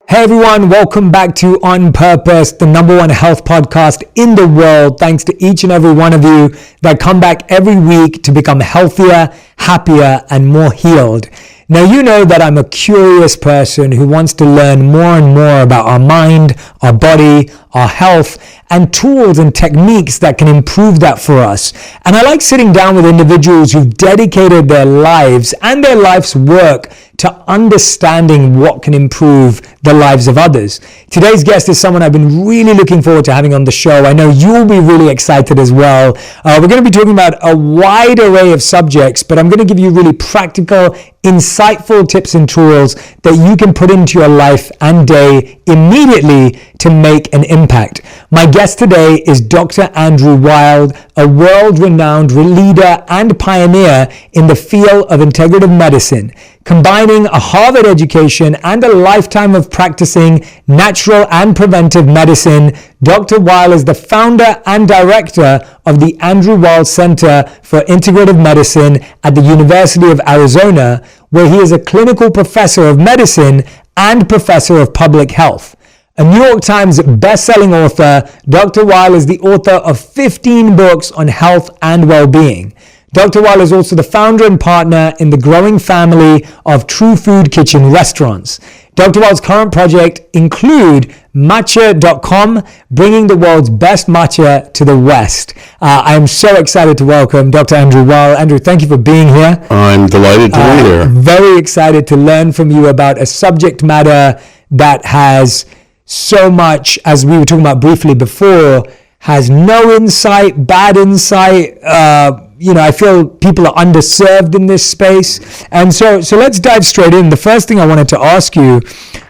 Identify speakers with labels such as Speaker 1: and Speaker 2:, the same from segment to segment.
Speaker 1: Hey everyone, welcome back to On Purpose, the #1 health podcast in the world. Thanks to each and every one of you that come back every week to become healthier, happier, and more healed. Now, you know that I'm a curious person who wants to learn more and more about our mind, our body, our health, and tools and techniques that can improve that for us. And I like sitting down with individuals who've dedicated their lives and their life's work to understanding what can improve the lives of others. Today's guest is someone I've been really looking forward to having on the show. I know you'll be really excited as well. We're going to be talking about a wide array of subjects, but I'm going to give you really practical, insightful tips and tools that you can put into your life and day immediately to make an impact. My guest today is Dr. Andrew Weil, a world-renowned leader and pioneer in the field of integrative medicine, combining a Harvard education and a lifetime of practicing natural and preventive medicine. Dr. Weil is the founder and director of the Andrew Weil Center for Integrative Medicine at the University of Arizona, where he is a clinical professor of medicine and professor of public health. A New York Times best-selling author, Dr. Weil is the author of 15 books on health and well-being. Dr. Weil is also the founder and partner in the growing family of True Food Kitchen restaurants. Dr. Weil's current projects include matcha.com, bringing the world's best matcha to the West. I am so excited to welcome Dr. Andrew Weil. Andrew, thank you for being here.
Speaker 2: I'm delighted to be here.
Speaker 1: Very excited to learn from you about a subject matter that has so much, as we were talking about briefly before, has no insight, bad insight. I feel people are underserved in this space. And so let's dive straight in. The first thing I wanted to ask you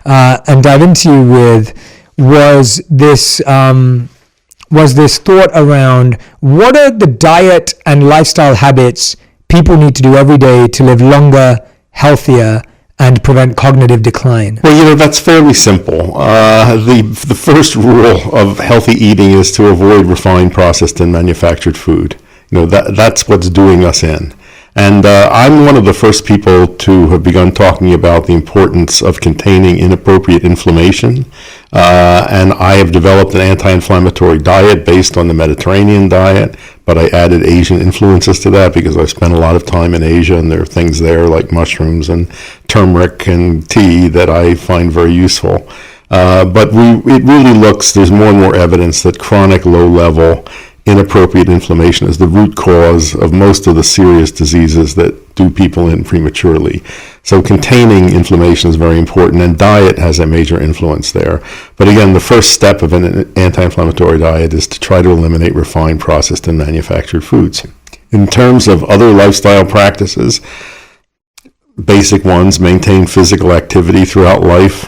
Speaker 1: and dive into you with was this thought around what are the diet and lifestyle habits people need to do every day to live longer, healthier, and prevent cognitive decline?
Speaker 2: Well, that's fairly simple. The first rule of healthy eating is to avoid refined, processed, and manufactured food. That's what's doing us in. And I'm one of the first people to have begun talking about the importance of containing inappropriate inflammation. And I have developed an anti-inflammatory diet based on the Mediterranean diet, but I added Asian influences to that because I spent a lot of time in Asia, and there are things there like mushrooms and turmeric and tea that I find very useful. But it really there's more and more evidence that chronic low-level inappropriate inflammation is the root cause of most of the serious diseases that do people in prematurely. So containing inflammation is very important, and diet has a major influence there. But again, the first step of an anti-inflammatory diet is to try to eliminate refined, processed, and manufactured foods. In terms of other lifestyle practices, basic ones: maintain physical activity throughout life,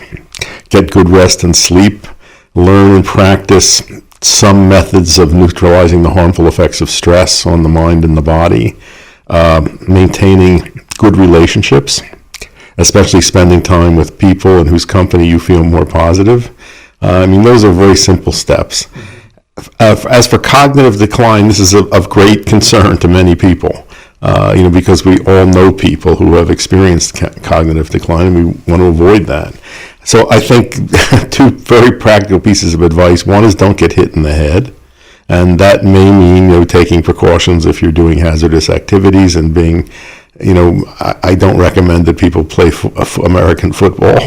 Speaker 2: get good rest and sleep, learn and practice some methods of neutralizing the harmful effects of stress on the mind and the body, maintaining good relationships, especially spending time with people in whose company you feel more positive. Those are very simple steps. As for cognitive decline, this is of great concern to many people, because we all know people who have experienced cognitive decline, and we want to avoid that. So I think two very practical pieces of advice. One is don't get hit in the head. And that may mean, taking precautions if you're doing hazardous activities and being, I don't recommend that people play American football,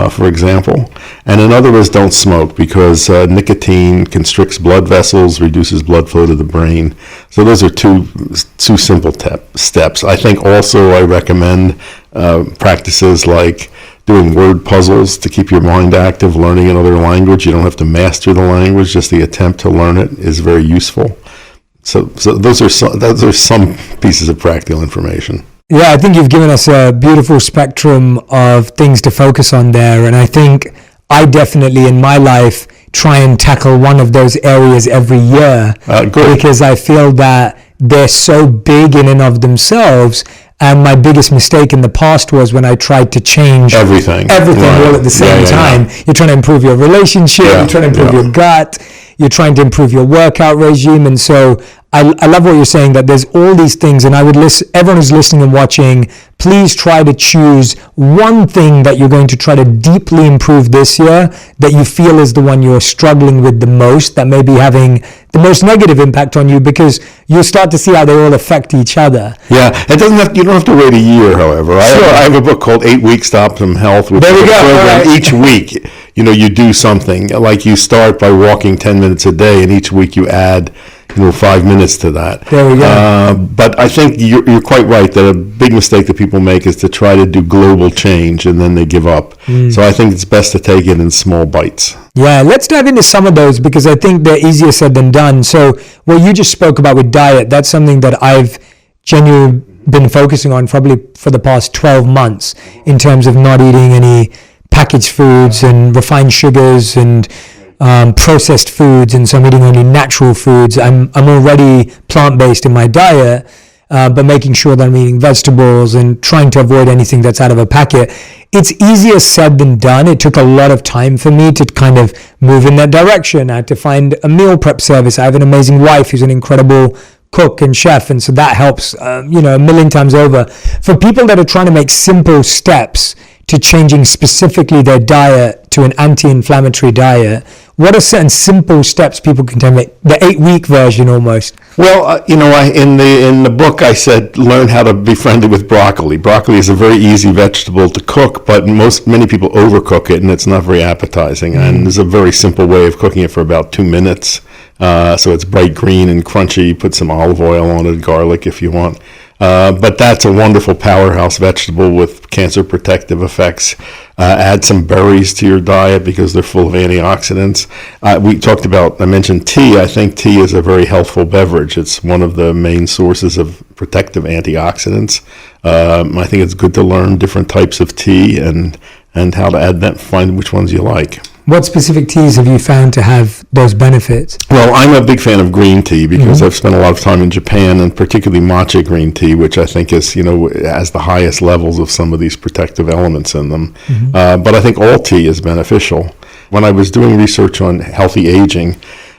Speaker 2: for example. And another is don't smoke, because nicotine constricts blood vessels, reduces blood flow to the brain. So those are two simple steps. I think also I recommend practices like doing word puzzles to keep your mind active, learning another language. You don't have to master the language, just the attempt to learn it is very useful. So those are some pieces of practical information.
Speaker 1: Yeah, I think you've given us a beautiful spectrum of things to focus on there. And I think I definitely in my life try and tackle one of those areas every year because I feel that they're so big in and of themselves. And my biggest mistake in the past was when I tried to change everything
Speaker 2: right.
Speaker 1: all at the same time. You're trying to improve your relationship, you're trying to improve your gut, you're trying to improve your workout regime. And so I love what you're saying, that there's all these things, and I would everyone who's listening and watching, please try to choose one thing that you're going to try to deeply improve this year that you feel is the one you're struggling with the most, that may be having the most negative impact on you, because you'll start to see how they all affect each other.
Speaker 2: Yeah, you don't have to wait a year, however. I have a book called 8 Weeks to Optimum Health, which is a program. Each week, you do something. Like you start by walking 10 minutes a day, and each week you add 5 minutes to that.
Speaker 1: There we go.
Speaker 2: But I think you're quite right that a big mistake that people make is to try to do global change and then they give up. So I think it's best to take it in small bites.
Speaker 1: Yeah, let's dive into some of those, because I think they're easier said than done. So what you just spoke about with diet, that's something that I've genuinely been focusing on probably for the past 12 months in terms of not eating any packaged foods and refined sugars and processed foods, and so I'm eating only natural foods. I'm already plant-based in my diet, but making sure that I'm eating vegetables and trying to avoid anything that's out of a packet. It's easier said than done. It took a lot of time for me to kind of move in that direction. I had to find a meal prep service. I have an amazing wife who's an incredible cook and chef, and so that helps a million times over. For people that are trying to make simple steps to changing specifically their diet to an anti-inflammatory diet, what are certain simple steps people can take? The 8-week version almost.
Speaker 2: Well, in the book I said learn how to be friendly with broccoli. Broccoli is a very easy vegetable to cook, but many people overcook it, and it's not very appetizing. And there's a very simple way of cooking it for about 2 minutes. So it's bright green and crunchy. Put some olive oil on it, garlic if you want. But that's a wonderful powerhouse vegetable with cancer protective effects. Add some berries to your diet because they're full of antioxidants. I mentioned tea. I think tea is a very healthful beverage. It's one of the main sources of protective antioxidants. I think it's good to learn different types of tea and how to add them, find which ones you like.
Speaker 1: What specific teas have you found to have those benefits?
Speaker 2: Well, I'm a big fan of green tea because I've spent a lot of time in Japan, and particularly matcha green tea, which I think is, has the highest levels of some of these protective elements in them. But I think all tea is beneficial. When I was doing research on healthy aging,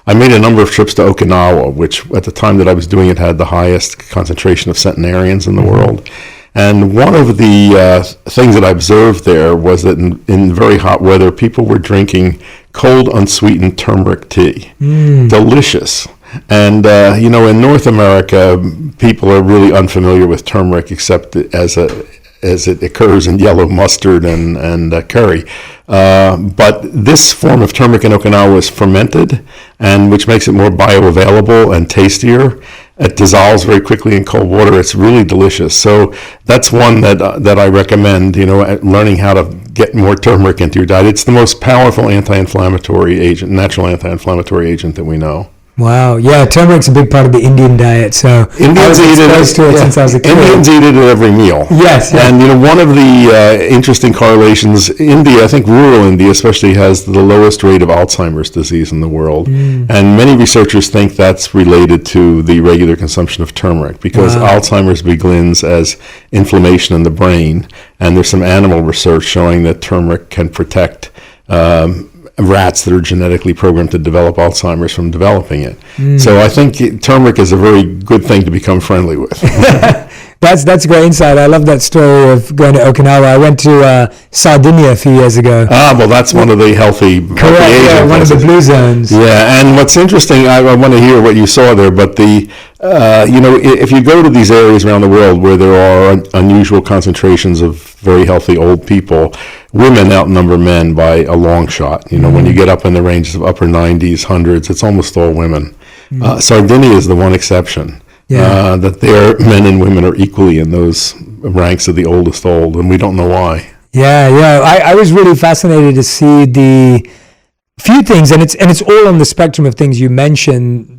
Speaker 2: I made a number of trips to Okinawa, which at the time that I was doing it had the highest concentration of centenarians in the world. And one of the things that I observed there was that in very hot weather, people were drinking cold, unsweetened turmeric tea. Delicious. And, in North America, people are really unfamiliar with turmeric except as it occurs in yellow mustard and curry. But this form of turmeric in Okinawa is fermented, and which makes it more bioavailable and tastier. It dissolves very quickly in cold water. It's really delicious. So that's one that I recommend, learning how to get more turmeric into your diet. It's the most powerful anti-inflammatory agent, natural anti-inflammatory agent that we know.
Speaker 1: Wow. Yeah, turmeric's a big part of the Indian diet. So
Speaker 2: Indians eat it
Speaker 1: since I was a kid.
Speaker 2: Indians eat it at every meal.
Speaker 1: Yes.
Speaker 2: And one of the interesting correlations, India, I think rural India especially, has the lowest rate of Alzheimer's disease in the world. And many researchers think that's related to the regular consumption of turmeric, because Alzheimer's begins as inflammation in the brain. And there's some animal research showing that turmeric can protect rats that are genetically programmed to develop Alzheimer's from developing it. So I think turmeric is a very good thing to become friendly with.
Speaker 1: That's a great insight. I love that story of going to Okinawa. I went to Sardinia a few years ago.
Speaker 2: Well, that's one of the healthy
Speaker 1: Correct, yeah, one of the blue zones.
Speaker 2: Yeah, and what's interesting, I want to hear what you saw there, but if you go to these areas around the world where there are unusual concentrations of very healthy old people, women outnumber men by a long shot. When you get up in the ranges of upper 90s, hundreds, it's almost all women. Sardinia is the one exception. That their men and women are equally in those ranks of the oldest old, and we don't know why.
Speaker 1: I was really fascinated to see the few things, and it's all on the spectrum of things you mentioned.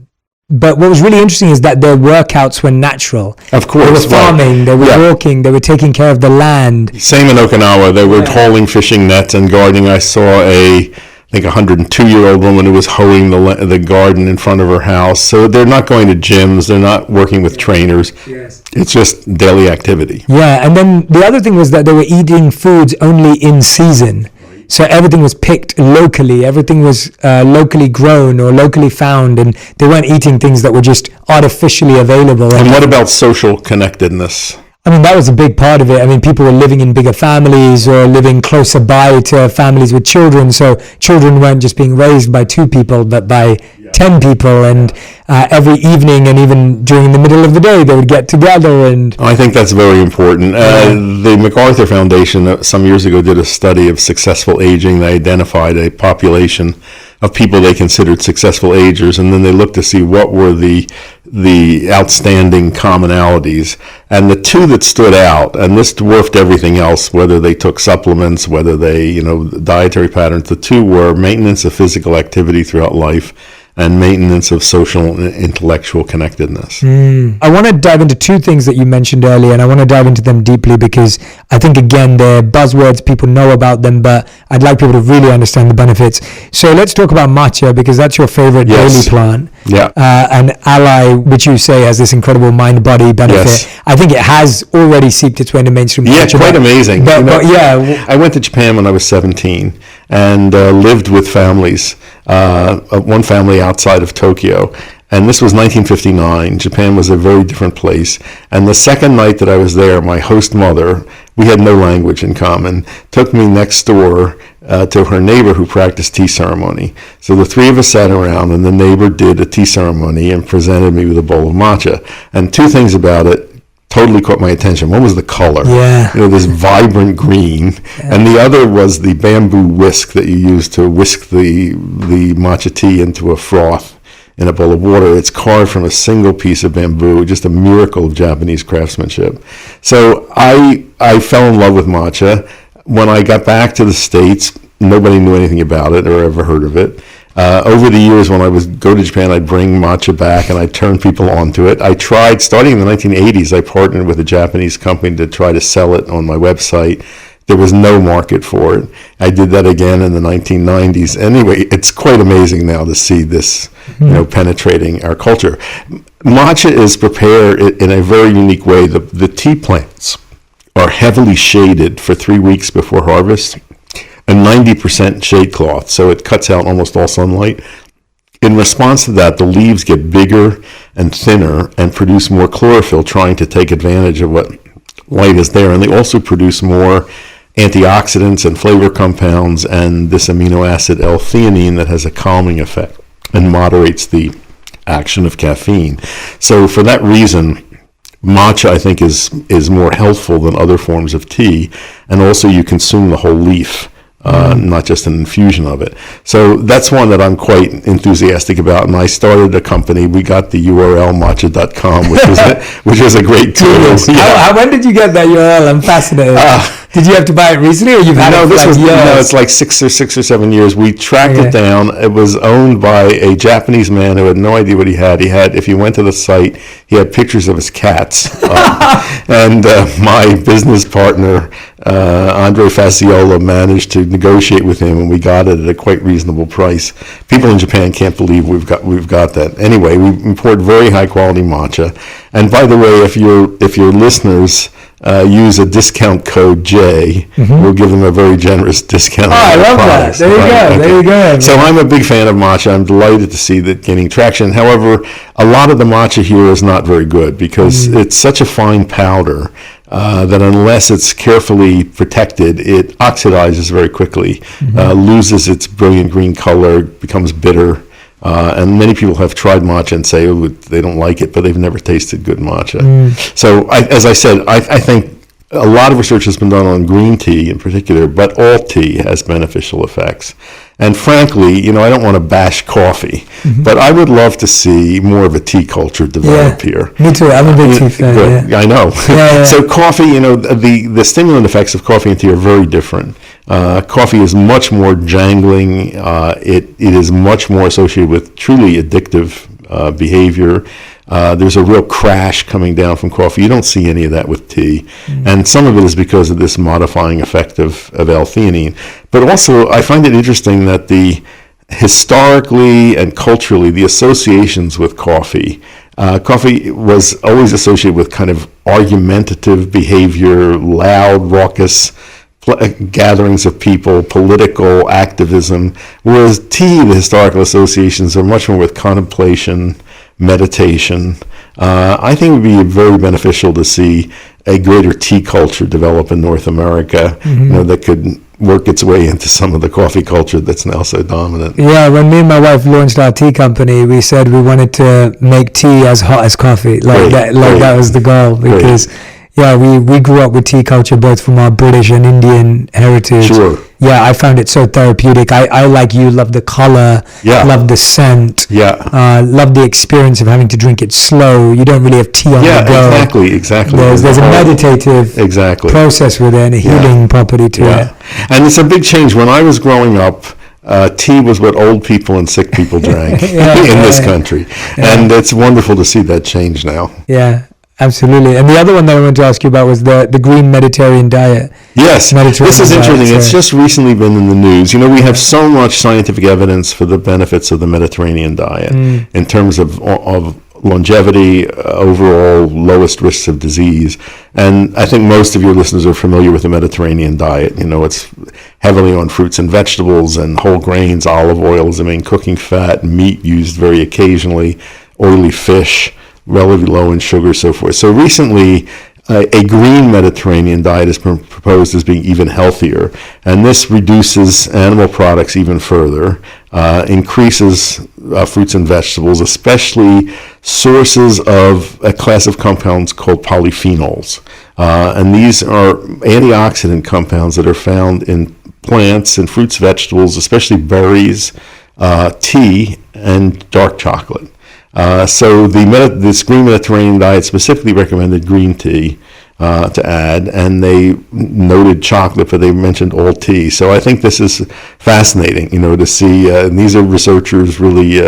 Speaker 1: But what was really interesting is that their workouts were natural.
Speaker 2: Of course.
Speaker 1: They were farming, they were walking, they were taking care of the land.
Speaker 2: Same in Okinawa. They were hauling fishing nets and gardening. I saw a 102-year-old woman who was hoeing the garden in front of her house. So they're not going to gyms. They're not working with trainers.
Speaker 1: Yes.
Speaker 2: It's just daily activity.
Speaker 1: Yeah, and then the other thing was that they were eating foods only in season. So everything was picked locally. Everything was locally grown or locally found, and they weren't eating things that were just artificially available.
Speaker 2: And what about social connectedness?
Speaker 1: I mean, that was a big part of it. I mean, people were living in bigger families or living closer by to families with children. So children weren't just being raised by 2 people, but by 10 people. And every evening and even during the middle of the day, they would get together. And
Speaker 2: I think that's very important. The MacArthur Foundation some years ago did a study of successful aging. They identified a population of people they considered successful agers, and then they looked to see what were the outstanding commonalities. And the 2 that stood out, and this dwarfed everything else, whether they took supplements, whether they, dietary patterns, the 2 were maintenance of physical activity throughout life and maintenance of social and intellectual connectedness.
Speaker 1: I want to dive into 2 things that you mentioned earlier, and I want to dive into them deeply because I think, again, they're buzzwords, people know about them, but I'd like people to really understand the benefits. So let's talk about matcha, because that's your favorite daily plant.
Speaker 2: Yeah.
Speaker 1: And ally, which you say has this incredible mind-body benefit.
Speaker 2: Yes.
Speaker 1: I think it has already seeped its way into mainstream culture.
Speaker 2: Yeah, quite amazing.
Speaker 1: But yeah.
Speaker 2: I went to Japan when I was 17 and lived with families, one family outside of Tokyo. And this was 1959. Japan was a very different place. And the second night that I was there, my host mother, we had no language in common, took me next door to her neighbor who practiced tea ceremony. So the 3 of us sat around, and the neighbor did a tea ceremony and presented me with a bowl of matcha. And 2 things about it totally caught my attention. One was the color, this vibrant green, and the other was the bamboo whisk that you use to whisk the matcha tea into a froth in a bowl of water. It's carved from a single piece of bamboo, just a miracle of Japanese craftsmanship. So I fell in love with matcha. When I got back to the States, nobody knew anything about it or ever heard of it. Over the years, when I would go to Japan, I'd bring matcha back and I'd turn people onto it. I tried, starting in the 1980s, I partnered with a Japanese company to try to sell it on my website. There was no market for it. I did that again in the 1990s. Anyway, it's quite amazing now to see this, penetrating our culture. Matcha is prepared in a very unique way. The tea plants are heavily shaded for 3 weeks before harvest, and 90% shade cloth, so it cuts out almost all sunlight. In response to that, the leaves get bigger and thinner and produce more chlorophyll, trying to take advantage of what light is there. And they also produce more antioxidants and flavor compounds and this amino acid L-theanine that has a calming effect and moderates the action of caffeine. So for that reason, matcha, I think, is more healthful than other forms of tea, and also you consume the whole leaf, not just an infusion of it. So that's one that I'm quite enthusiastic about, and I started a company. We got the URL matcha.com, which was a great tool.
Speaker 1: Yeah. When did you get that URL? I'm fascinated. Did you have to buy it recently, or you've had it for years?
Speaker 2: No, it's like six or 7 years. We tracked it down. It was owned by a Japanese man who had no idea what he had. If you went to the site, he had pictures of his cats. And my business partner, Andre Fasciola, managed to negotiate with him, and we got it at a quite reasonable price. People in Japan can't believe we've got that. Anyway, we import very high quality matcha. And by the way, if your listeners use a discount code J, we'll give them a very generous discount.
Speaker 1: Oh, I love that. There you go. Okay. There you go.
Speaker 2: So I'm a big fan of matcha. I'm delighted to see that gaining traction. However, a lot of the matcha here is not very good because it's such a fine powder that unless it's carefully protected, it oxidizes very quickly, loses its brilliant green color, becomes bitter. And many people have tried matcha and say they don't like it, but they've never tasted good matcha. So, as I said, I think a lot of research has been done on green tea in particular, but all tea has beneficial effects. And frankly, I don't want to bash coffee, but I would love to see more of a tea culture develop here.
Speaker 1: Me too. I'm a big tea fan.
Speaker 2: I know. So coffee, the stimulant effects of coffee and tea are very different. Coffee is much more jangling. It is much more associated with truly addictive behavior. There's a real crash coming down from coffee. You don't see any of that with tea. And some of it is because of this modifying effect of L-theanine. But also, I find it interesting that historically and culturally, the associations with coffee was always associated with kind of argumentative behavior, loud, raucous gatherings of people, political activism, whereas tea, the historical associations are much more with contemplation, meditation. I think it would be very beneficial to see a greater tea culture develop in North America, that could work its way into some of the coffee culture that's now so dominant.
Speaker 1: Yeah, when me and my wife launched our tea company, we said we wanted to make tea as hot as coffee. That was the goal, because we grew up with tea culture both from our British and Indian heritage.
Speaker 2: Sure.
Speaker 1: Yeah, I found it so therapeutic. I like you, love the color, love the scent, love the experience of having to drink it slow. You don't really have tea on the go.
Speaker 2: Exactly.
Speaker 1: There's a meditative process with it and a healing property to it.
Speaker 2: And it's a big change. When I was growing up, tea was what old people and sick people drank in this country. And it's wonderful to see that change now.
Speaker 1: Yeah. Absolutely. And the other one that I wanted to ask you about was the green Mediterranean diet.
Speaker 2: Yes, this is interesting. It's just recently been in the news. We have so much scientific evidence for the benefits of the Mediterranean diet in terms of longevity, overall lowest risks of disease. And I think most of your listeners are familiar with the Mediterranean diet. It's heavily on fruits and vegetables and whole grains. Olive oil is the main cooking fat, meat used very occasionally, oily fish, relatively low in sugar, so forth. So recently, a green Mediterranean diet has been proposed as being even healthier, and this reduces animal products even further, increases fruits and vegetables, especially sources of a class of compounds called polyphenols. And these are antioxidant compounds that are found in plants and fruits, vegetables, especially berries, tea, and dark chocolate. So this green Mediterranean diet specifically recommended green tea to add, and they noted chocolate, but they mentioned all tea. So I think this is fascinating, to see. And these are researchers really,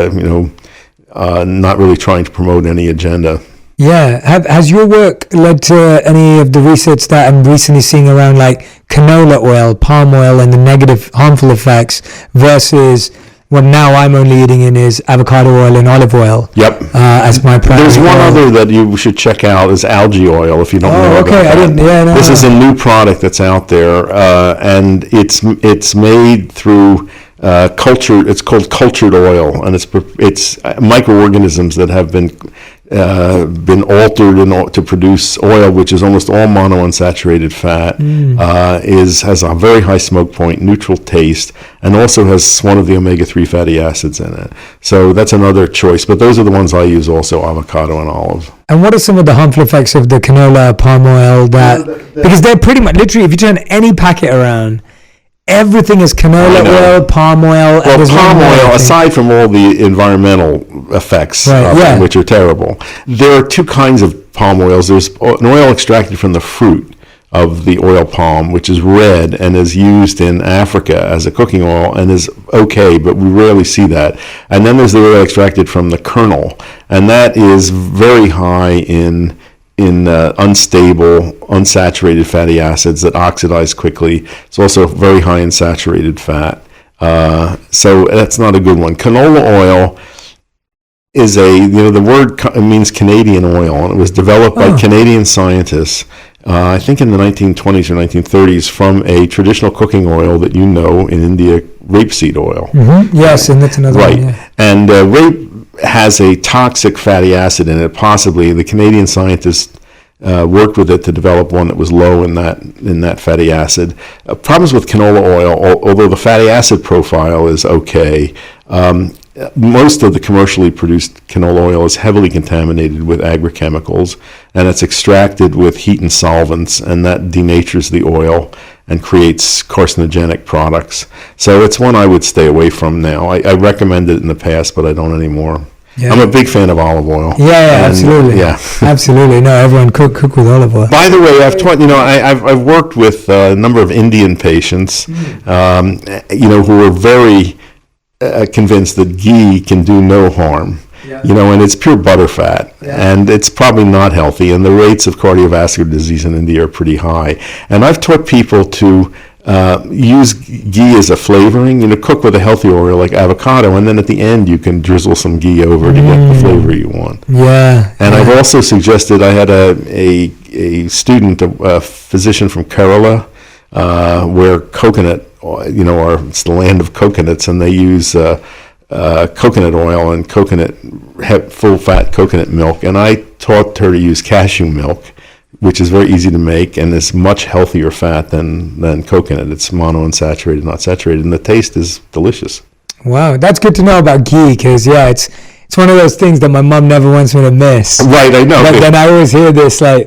Speaker 2: not really trying to promote any agenda.
Speaker 1: Yeah. Has your work led to any of the research that I'm recently seeing around like canola oil, palm oil, and the negative harmful effects versus what now I'm only eating in is avocado oil and olive oil.
Speaker 2: Yep.
Speaker 1: As my primary
Speaker 2: There's one other that you should check out is algae oil, if you don't know about that.
Speaker 1: I didn't. Yeah, no.
Speaker 2: This is a new product that's out there, and it's made through culture. It's called cultured oil, and it's microorganisms that have been altered to produce oil, which is almost all monounsaturated fat, has a very high smoke point, neutral taste, and also has one of the omega-3 fatty acids in it. So that's another choice, but those are the ones I use also, avocado and olive.
Speaker 1: And what are some of the harmful effects of the canola, palm oil, because they're pretty much, literally, if you turn any packet around, everything is canola oil, palm oil.
Speaker 2: Well, palm oil, aside from all the environmental effects, which are terrible, there are two kinds of palm oils. There's an oil extracted from the fruit of the oil palm, which is red and is used in Africa as a cooking oil and is okay, but we rarely see that. And then there's the oil extracted from the kernel, and that is very high in unstable, unsaturated fatty acids that oxidize quickly. It's also very high in saturated fat. So that's not a good one. Canola oil is the word means Canadian oil, and it was developed by Canadian scientists, I think in the 1920s or 1930s, from a traditional cooking oil that in India, rapeseed oil.
Speaker 1: Mm-hmm. Yes, and that's another one. Yeah.
Speaker 2: And rape has a toxic fatty acid in it. Possibly the Canadian scientists worked with it to develop one that was low in that fatty acid. Problems with canola oil, although the fatty acid profile is okay, most of the commercially produced canola oil is heavily contaminated with agrochemicals, and it's extracted with heat and solvents, and that denatures the oil and creates carcinogenic products. So it's one I would stay away from now. I recommended it in the past, but I don't anymore. Yeah. I'm a big fan of olive oil.
Speaker 1: Yeah, absolutely. Yeah, absolutely. No, everyone cook with olive oil.
Speaker 2: By the way, I've taught. I've worked with a number of Indian patients, who are very convinced that ghee can do no harm. Yeah. And it's pure butter fat, and it's probably not healthy, and the rates of cardiovascular disease in India are pretty high. And I've taught people to use ghee as a flavoring, cook with a healthy oil like avocado, and then at the end you can drizzle some ghee over to get the flavor you want.
Speaker 1: Yeah.
Speaker 2: And I've also suggested, I had a student, a physician from Kerala, where coconut, it's the land of coconuts, and they use coconut oil and full-fat coconut milk. And I taught her to use cashew milk, which is very easy to make and is much healthier fat than coconut. It's monounsaturated, not saturated, and the taste is delicious.
Speaker 1: Wow, that's good to know about ghee, because it's one of those things that my mom never wants me to miss.
Speaker 2: Right, I know.
Speaker 1: But then I always hear this in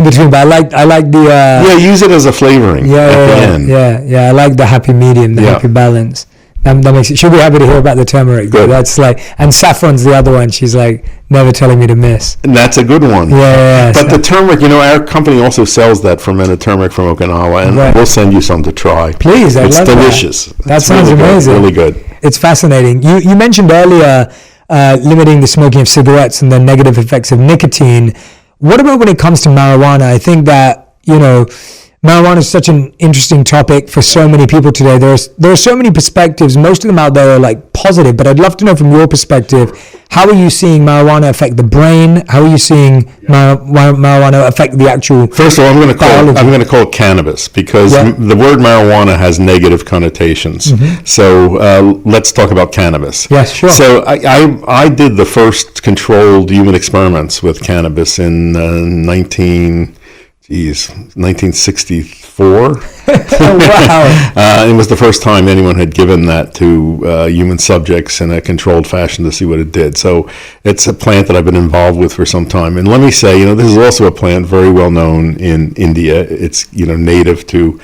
Speaker 1: between. But I like the
Speaker 2: use it as a flavoring at the end.
Speaker 1: Yeah. I like the happy medium, the happy balance. That makes it. She'll be happy to hear about the turmeric.
Speaker 2: Good.
Speaker 1: That's and saffron's the other one. She's never telling me to miss.
Speaker 2: And that's a good one.
Speaker 1: Yeah.
Speaker 2: But the turmeric, our company also sells that fermented turmeric from Okinawa, and we'll send you some to try.
Speaker 1: Please, I love that.
Speaker 2: It's delicious.
Speaker 1: That sounds
Speaker 2: really
Speaker 1: amazing.
Speaker 2: Really good.
Speaker 1: It's fascinating. You mentioned earlier limiting the smoking of cigarettes and the negative effects of nicotine. What about when it comes to marijuana? I think that marijuana is such an interesting topic for so many people today. There are so many perspectives. Most of them out there are positive, but I'd love to know from your perspective, how are you seeing marijuana affect the brain? How are you seeing marijuana affect the actual
Speaker 2: First of all, I'm going to call it cannabis, because the word marijuana has negative connotations. Mm-hmm. So let's talk about cannabis.
Speaker 1: Yes, sure.
Speaker 2: So I did the first controlled human experiments with cannabis in 1964. Wow. It was the first time anyone had given that to human subjects in a controlled fashion to see what it did. So it's a plant that I've been involved with for some time. And let me say, this is also a plant very well known in India. It's, native to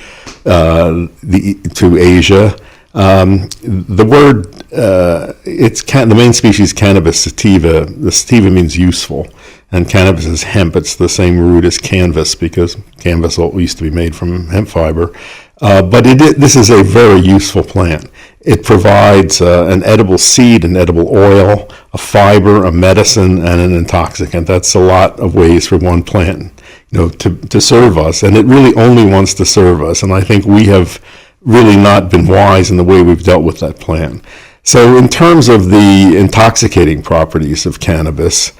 Speaker 2: Asia. The word, the main species, Cannabis sativa. The sativa means useful. And cannabis is hemp. It's the same root as canvas, because canvas used to be made from hemp fiber. But this is a very useful plant. It provides an edible seed, an edible oil, a fiber, a medicine, and an intoxicant. That's a lot of ways for one plant, to serve us. And it really only wants to serve us. And I think we have really not been wise in the way we've dealt with that plant. So in terms of the intoxicating properties of cannabis,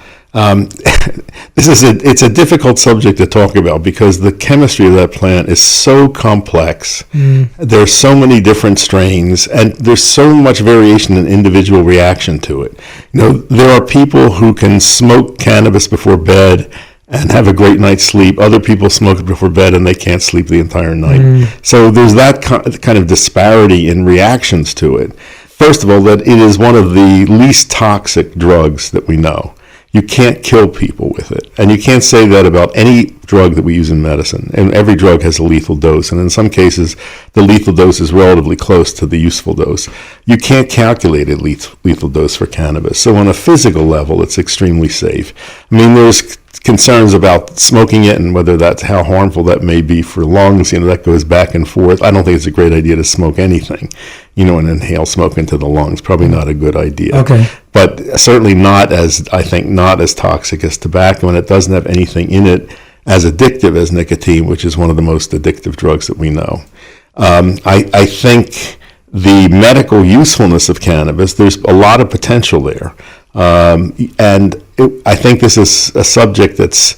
Speaker 2: it's a difficult subject to talk about, because the chemistry of that plant is so complex. There's so many different strains, and there's so much variation in individual reaction to it. There are people who can smoke cannabis before bed and have a great night's sleep. Other people smoke it before bed and they can't sleep the entire night. So there's that kind of disparity in reactions to it. First of all, that it is one of the least toxic drugs that we know. You can't kill people with it. And you can't say that about any drug that we use in medicine. And every drug has a lethal dose. And in some cases, the lethal dose is relatively close to the useful dose. You can't calculate a lethal dose for cannabis. So on a physical level, it's extremely safe. I mean, there's concerns about smoking it and how harmful that may be for lungs. That goes back and forth. I don't think it's a great idea to smoke anything, and inhale smoke into the lungs. Probably not a good idea.
Speaker 1: Okay.
Speaker 2: But certainly not as toxic as tobacco, and it doesn't have anything in it as addictive as nicotine, which is one of the most addictive drugs that we know. I think the medical usefulness of cannabis, there's a lot of potential there. I think this is a subject that's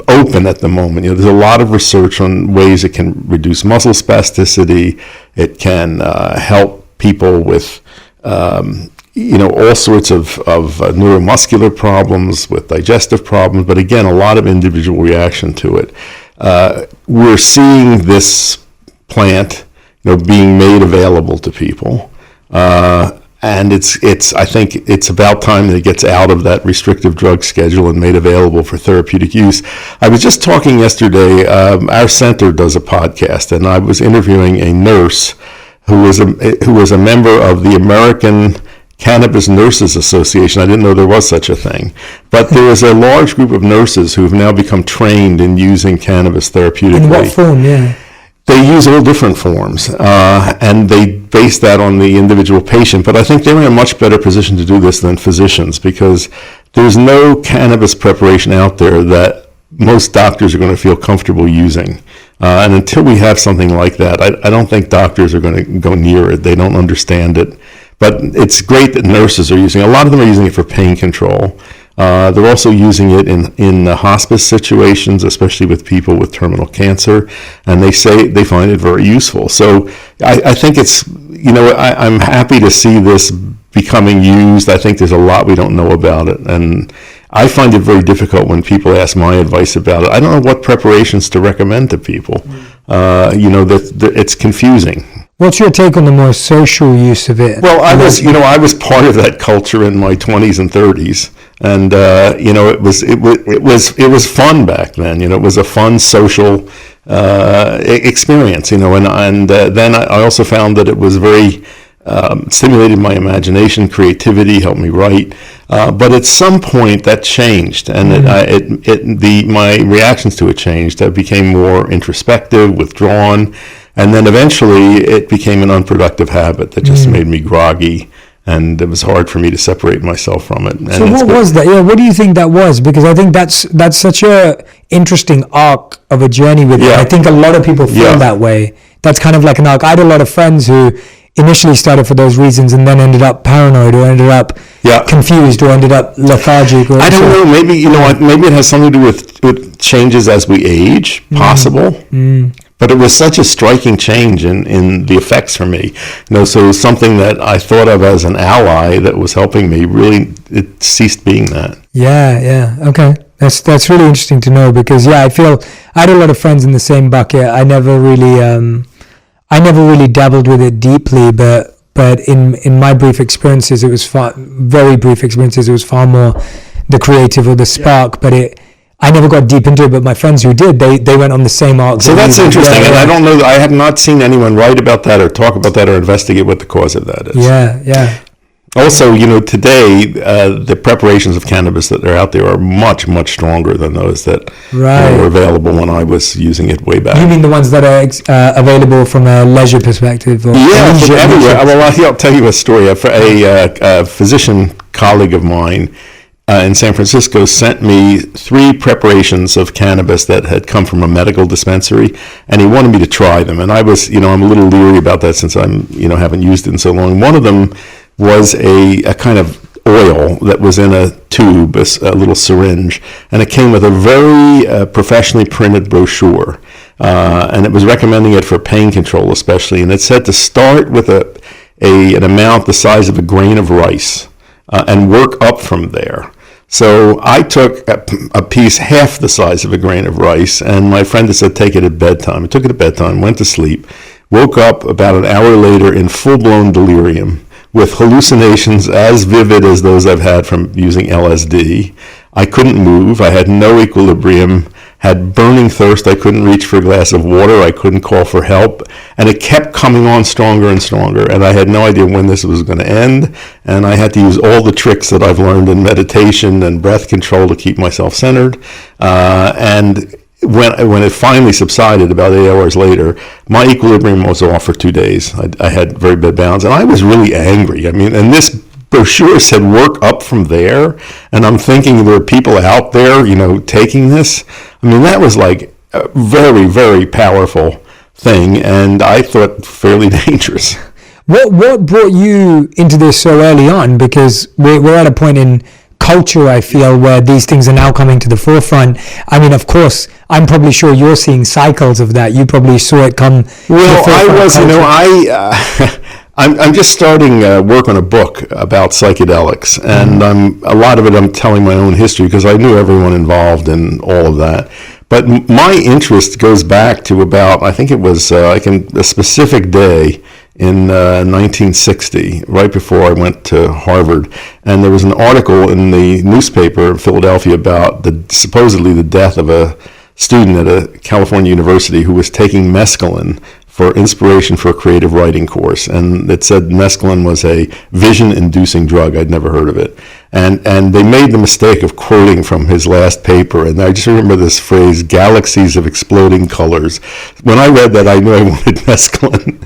Speaker 2: open at the moment. There's a lot of research on ways it can reduce muscle spasticity. It can help people with all sorts of neuromuscular problems, with digestive problems, but again, a lot of individual reaction to it. We're seeing this plant, being made available to people. And I think it's about time that it gets out of that restrictive drug schedule and made available for therapeutic use. I was just talking yesterday, our center does a podcast, and I was interviewing a nurse who was a member of the American Cannabis Nurses Association. I didn't know there was such a thing. But there is a large group of nurses who have now become trained in using cannabis therapeutically.
Speaker 1: In what form, yeah?
Speaker 2: They use all different forms, and they base that on the individual patient. But I think they're in a much better position to do this than physicians, because there's no cannabis preparation out there that most doctors are going to feel comfortable using. And until we have something like that, I don't think doctors are going to go near it. They don't understand it. But it's great that nurses are using it. A lot of them are using it for pain control. They're also using it in hospice situations, especially with people with terminal cancer, and they say they find it very useful. So I think it's, I'm happy to see this becoming used. I think there's a lot we don't know about it, and I find it very difficult when people ask my advice about it. I don't know what preparations to recommend to people. That it's confusing.
Speaker 1: What's your take on the more social use of it?
Speaker 2: Well, I was part of that culture in my 20s and 30s, and it was fun back then. It was a fun social experience. And then I also found that it was very stimulated my imagination, creativity, helped me write. But at some point that changed, and my reactions to it changed. I became more introspective, withdrawn, and then eventually it became an unproductive habit that just made me groggy, and it was hard for me to separate myself from it. And
Speaker 1: so what was that? Yeah, what do you think that was? Because I think that's such a interesting arc of a journey with it. I think a lot of people feel that way. That's kind of like an arc. I had a lot of friends who initially started for those reasons and then ended up paranoid or ended up confused or ended up lethargic. Or
Speaker 2: I don't know. Maybe maybe it has something to do with changes as we age. Possible. But it was such a striking change in the effects for me. So something that I thought of as an ally that was helping me, really, it ceased being that.
Speaker 1: Yeah. Okay. That's really interesting to know, because I feel I had a lot of friends in the same bucket. I never really dabbled with it deeply, but in my brief experiences, it was very brief experiences. It was far more the creative or the spark, but I never got deep into it. But my friends who did, they went on the same arc.
Speaker 2: So that's interesting, and I don't know. I have not seen anyone write about that or talk about that or investigate what the cause of that is.
Speaker 1: Yeah.
Speaker 2: Also, today the preparations of cannabis that are out there are much, much stronger than those that were available when I was using it way back.
Speaker 1: You mean the ones that are available from a leisure perspective? Or
Speaker 2: from everywhere. Well, I'll tell you a story. A physician colleague of mine in San Francisco sent me 3 preparations of cannabis that had come from a medical dispensary, and he wanted me to try them. And I was, I'm a little leery about that since I'm, haven't used it in so long. One of them was a kind of oil that was in a tube, a little syringe, and it came with a very professionally printed brochure, and it was recommending it for pain control especially, and it said to start with an amount the size of a grain of rice and work up from there. So I took a piece half the size of a grain of rice, and my friend had said take it at bedtime. I took it at bedtime, went to sleep, woke up about an hour later in full-blown delirium, with hallucinations as vivid as those I've had from using LSD. I couldn't move. I had no equilibrium, had burning thirst. I couldn't reach for a glass of water. I couldn't call for help. And it kept coming on stronger and stronger. And I had no idea when this was going to end. And I had to use all the tricks that I've learned in meditation and breath control to keep myself centered. And when it finally subsided about 8 hours later, my equilibrium was off for 2 days. I had very bad balance, and I was really angry. And this brochure said work up from there, and I'm thinking there are people out there, taking this. That was like a very, very powerful thing, and I thought fairly dangerous.
Speaker 1: What brought you into this so early on? Because we're at a point in culture, I feel, where these things are now coming to the forefront. Of course, I'm probably sure you're seeing cycles of that. You probably saw it come.
Speaker 2: Well, I was, I'm just starting work on a book about psychedelics, and a lot of it I'm telling my own history because I knew everyone involved in all of that. But my interest goes back to about, I think it was a specific day in 1960, right before I went to Harvard, and there was an article in the newspaper in Philadelphia about supposedly the death of a student at a California university who was taking mescaline for inspiration for a creative writing course, and it said mescaline was a vision-inducing drug. I'd never heard of it, and they made the mistake of quoting from his last paper, and I just remember this phrase, "galaxies of exploding colors." When I read that, I knew I wanted mescaline.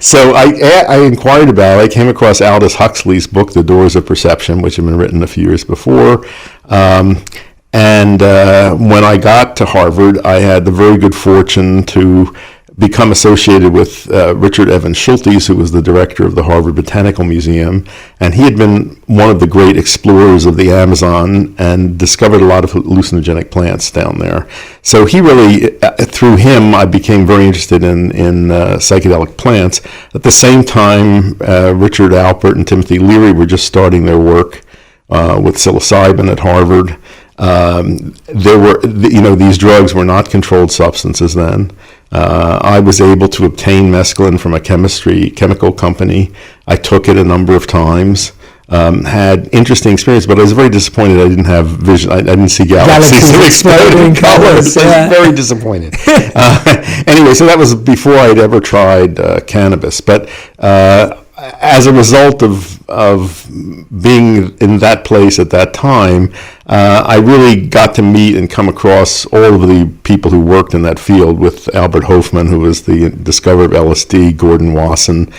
Speaker 2: So I inquired about it. I came across Aldous Huxley's book, The Doors of Perception, which had been written a few years before. And when I got to Harvard, I had the very good fortune to become associated with Richard Evans Schultes, who was the director of the Harvard Botanical Museum, and he had been one of the great explorers of the Amazon and discovered a lot of hallucinogenic plants down there. So he really, through him, I became very interested in psychedelic plants. At the same time, Richard Alpert and Timothy Leary were just starting their work with psilocybin at Harvard. These drugs were not controlled substances then. I was able to obtain mescaline from a chemical company. I took it a number of times. Had interesting experience, but I was very disappointed I didn't have vision. I didn't see galaxies exploding colors. Yeah. I was very disappointed. Anyway, so that was before I'd ever tried cannabis. But as a result of being in that place at that time, I really got to meet and come across all of the people who worked in that field, with Albert Hofmann, who was the discoverer of LSD, Gordon Wasson,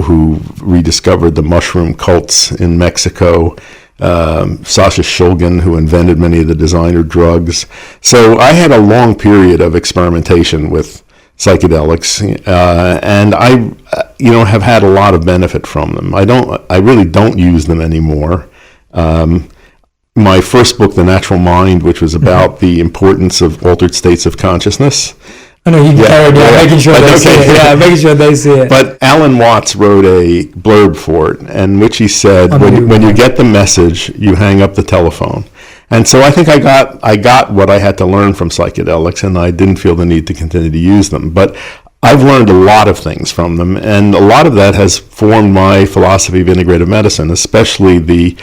Speaker 2: who rediscovered the mushroom cults in Mexico, Sasha Shulgin, who invented many of the designer drugs. So I had a long period of experimentation with psychedelics, and I have had a lot of benefit from them. I really don't use them anymore. My first book, The Natural Mind, which was about the importance of altered states of consciousness.
Speaker 1: I know you can making sure they see it. Yeah, making sure they see it.
Speaker 2: But Alan Watts wrote a blurb for it, in which he said, when you get the message, you hang up the telephone. And so I think I got what I had to learn from psychedelics, and I didn't feel the need to continue to use them. But I've learned a lot of things from them, and a lot of that has formed my philosophy of integrative medicine, especially the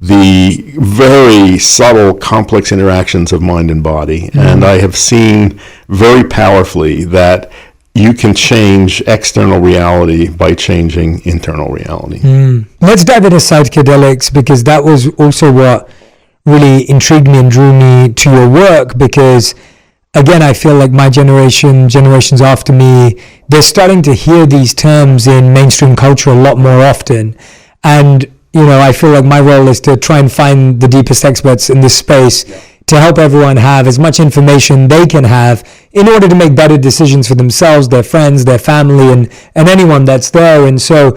Speaker 2: very subtle, complex interactions of mind and body. Mm-hmm. And I have seen very powerfully that you can change external reality by changing internal reality.
Speaker 1: Let's dive into psychedelics, because that was also what really intrigued me and drew me to your work, because again, I feel like my generation, generations after me, they're starting to hear these terms in mainstream culture a lot more often. And I feel like my role is to try and find the deepest experts in this space to help everyone have as much information they can have in order to make better decisions for themselves, their friends, their family, and anyone that's there. And so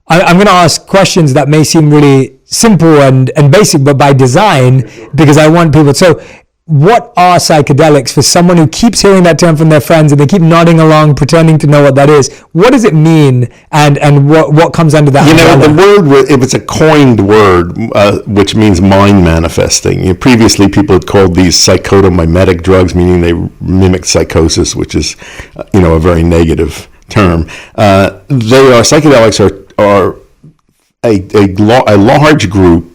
Speaker 1: I'm going to ask questions that may seem really simple and basic, but by design, because I want people. So what are psychedelics for someone who keeps hearing that term from their friends and they keep nodding along, pretending to know what that is? What does it mean, and what comes under that?
Speaker 2: The word, if it's a coined word, which means mind manifesting. Previously, people had called these psychotomimetic drugs, meaning they mimic psychosis, which is, a very negative term. Psychedelics are a large group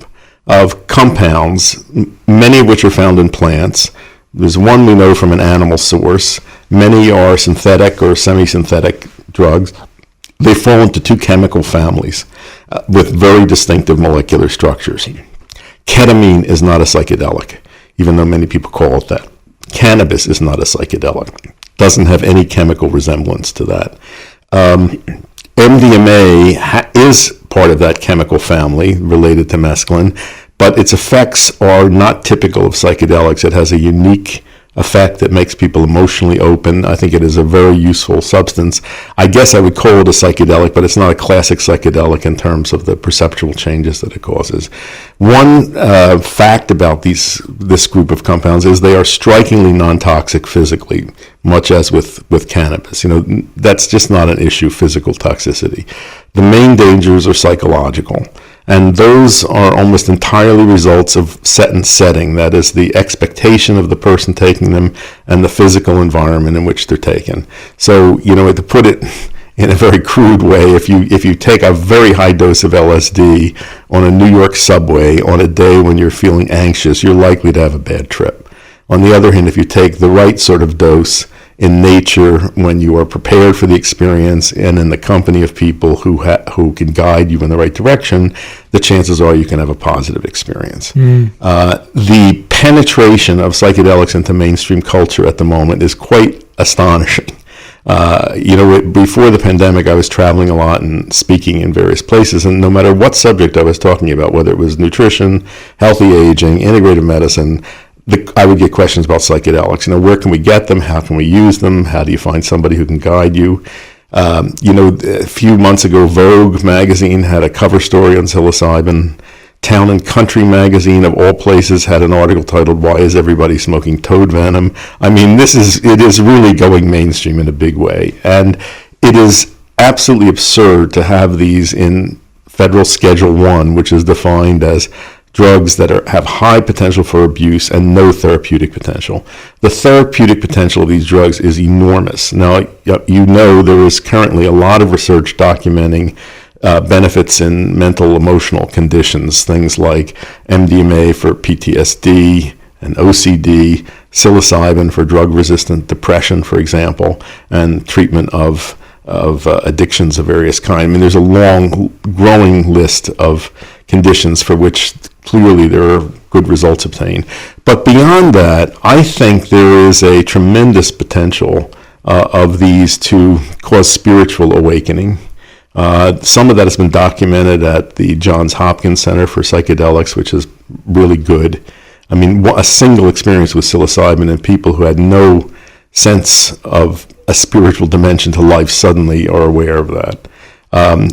Speaker 2: of compounds, many of which are found in plants. There's one we know from an animal source. Many are synthetic or semi-synthetic drugs. They fall into two chemical families with very distinctive molecular structures. Ketamine is not a psychedelic, even though many people call it that. Cannabis is not a psychedelic. Doesn't have any chemical resemblance to that. MDMA is part of that chemical family related to mescaline, but its effects are not typical of psychedelics. It has a unique effect that makes people emotionally open. I think it is a very useful substance. I guess I would call it a psychedelic, but it's not a classic psychedelic in terms of the perceptual changes that it causes. One fact about this group of compounds is they are strikingly non-toxic physically, much as with cannabis. That's just not an issue, physical toxicity. The main dangers are psychological. And those are almost entirely results of set and setting. That is, the expectation of the person taking them and the physical environment in which they're taken. So, to put it in a very crude way, if you take a very high dose of LSD on a New York subway on a day when you're feeling anxious, you're likely to have a bad trip. On the other hand, if you take the right sort of dose in nature, when you are prepared for the experience and in the company of people who can guide you in the right direction, the chances are you can have a positive experience. The penetration of psychedelics into mainstream culture at the moment is quite astonishing. Before the pandemic, I was traveling a lot and speaking in various places, and no matter what subject I was talking about, whether it was nutrition, healthy aging, integrative medicine, I would get questions about psychedelics. Where can we get them? How can we use them? How do you find somebody who can guide you? A few months ago, Vogue magazine had a cover story on psilocybin. Town and Country magazine, of all places, had an article titled "Why is everybody smoking toad venom?" I mean, it is really going mainstream in a big way, and it is absolutely absurd to have these in Federal Schedule 1, which is defined as drugs that have high potential for abuse and no therapeutic potential. The therapeutic potential of these drugs is enormous. Now, there is currently a lot of research documenting benefits in mental emotional conditions, things like MDMA for PTSD and OCD, psilocybin for drug-resistant depression, for example, and treatment of addictions of various kinds. I mean, there's a long, growing list of conditions for which clearly there are good results obtained. But beyond that, I think there is a tremendous potential of these to cause spiritual awakening. Some of that has been documented at the Johns Hopkins Center for Psychedelics, which is really good. I mean, a single experience with psilocybin in people who had no sense of a spiritual dimension to life suddenly are aware of that.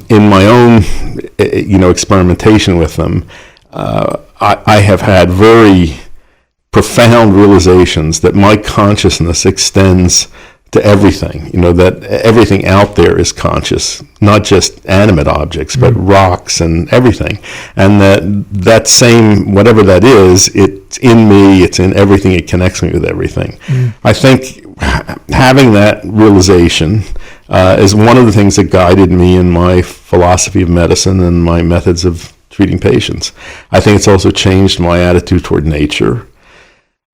Speaker 2: In my own, experimentation with them, I have had very profound realizations that my consciousness extends to everything, that everything out there is conscious, not just animate objects, but rocks and everything. And that same, whatever that is, it's in me, it's in everything, it connects me with everything. I think having that realization is one of the things that guided me in my philosophy of medicine and my methods of treating patients. I think it's also changed my attitude toward nature.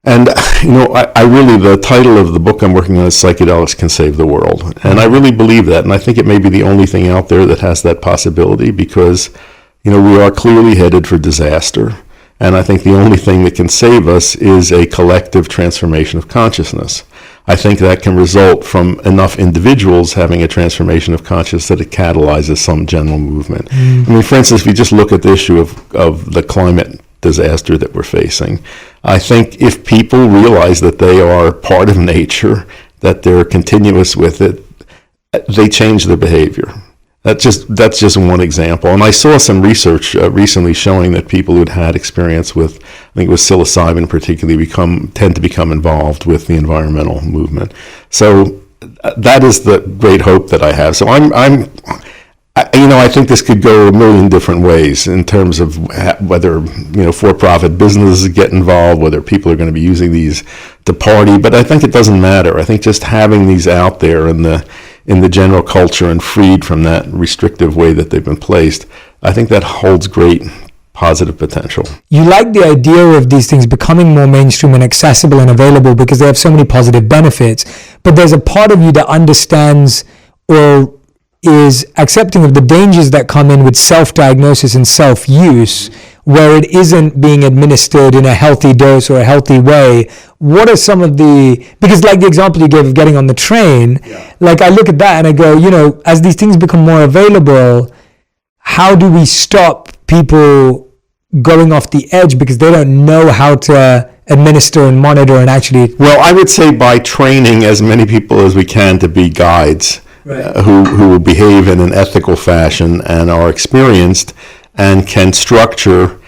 Speaker 2: And, I really, the title of the book I'm working on is Psychedelics Can Save the World. And I really believe that. And I think it may be the only thing out there that has that possibility because, we are clearly headed for disaster. And I think the only thing that can save us is a collective transformation of consciousness. I think that can result from enough individuals having a transformation of consciousness that it catalyzes some general movement. I mean, for instance, if you just look at the issue of the climate disaster that we're facing, I think if people realize that they are part of nature, that they're continuous with it, they change their behavior. That's just one example. And I saw some research recently showing that people who'd had experience with, I think it was psilocybin particularly, tend to become involved with the environmental movement. So that is the great hope that I have. So I think this could go a million different ways in terms of whether, for-profit businesses get involved, whether people are going to be using these to party. But I think it doesn't matter. I think just having these out there in the general culture and freed from that restrictive way that they've been placed, I think that holds great positive potential.
Speaker 1: You like the idea of these things becoming more mainstream and accessible and available because they have so many positive benefits. But there's a part of you that understands or is accepting of the dangers that come in with self-diagnosis and self-use, where it isn't being administered in a healthy dose or a healthy way. What are some of because like the example you gave of getting on the train, like I look at that and I go, as these things become more available, how do we stop people going off the edge because they don't know how to administer and monitor and actually...
Speaker 2: Well, I would say by training as many people as we can to be guides, right, who will behave in an ethical fashion and are experienced and can structure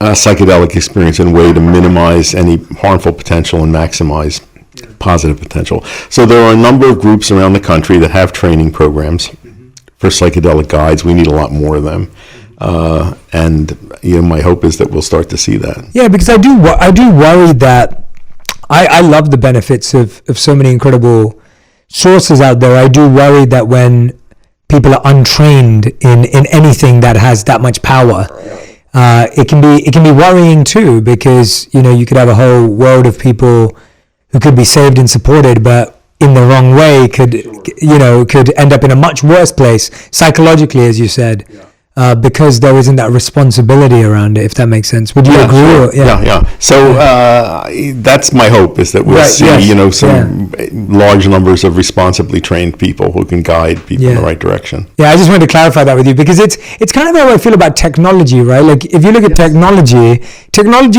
Speaker 2: a psychedelic experience in a way to minimize any harmful potential and maximize positive potential. So there are a number of groups around the country that have training programs for psychedelic guides. We need a lot more of them. And my hope is that we'll start to see that.
Speaker 1: Yeah, because I do worry that I love the benefits of so many incredible sources out there. I do worry that when people are untrained in anything that has that much power, it can be worrying too, because you could have a whole world of people who could be saved and supported, but in the wrong way could end up in a much worse place psychologically, as you said. Because there isn't that responsibility around it, if that makes sense. Would you agree?
Speaker 2: Sure. Yeah. So that's my hope, is that we'll see, some large numbers of responsibly trained people who can guide people in the right direction.
Speaker 1: Yeah, I just wanted to clarify that with you, because it's kind of how I feel about technology, right? Like if you look at technology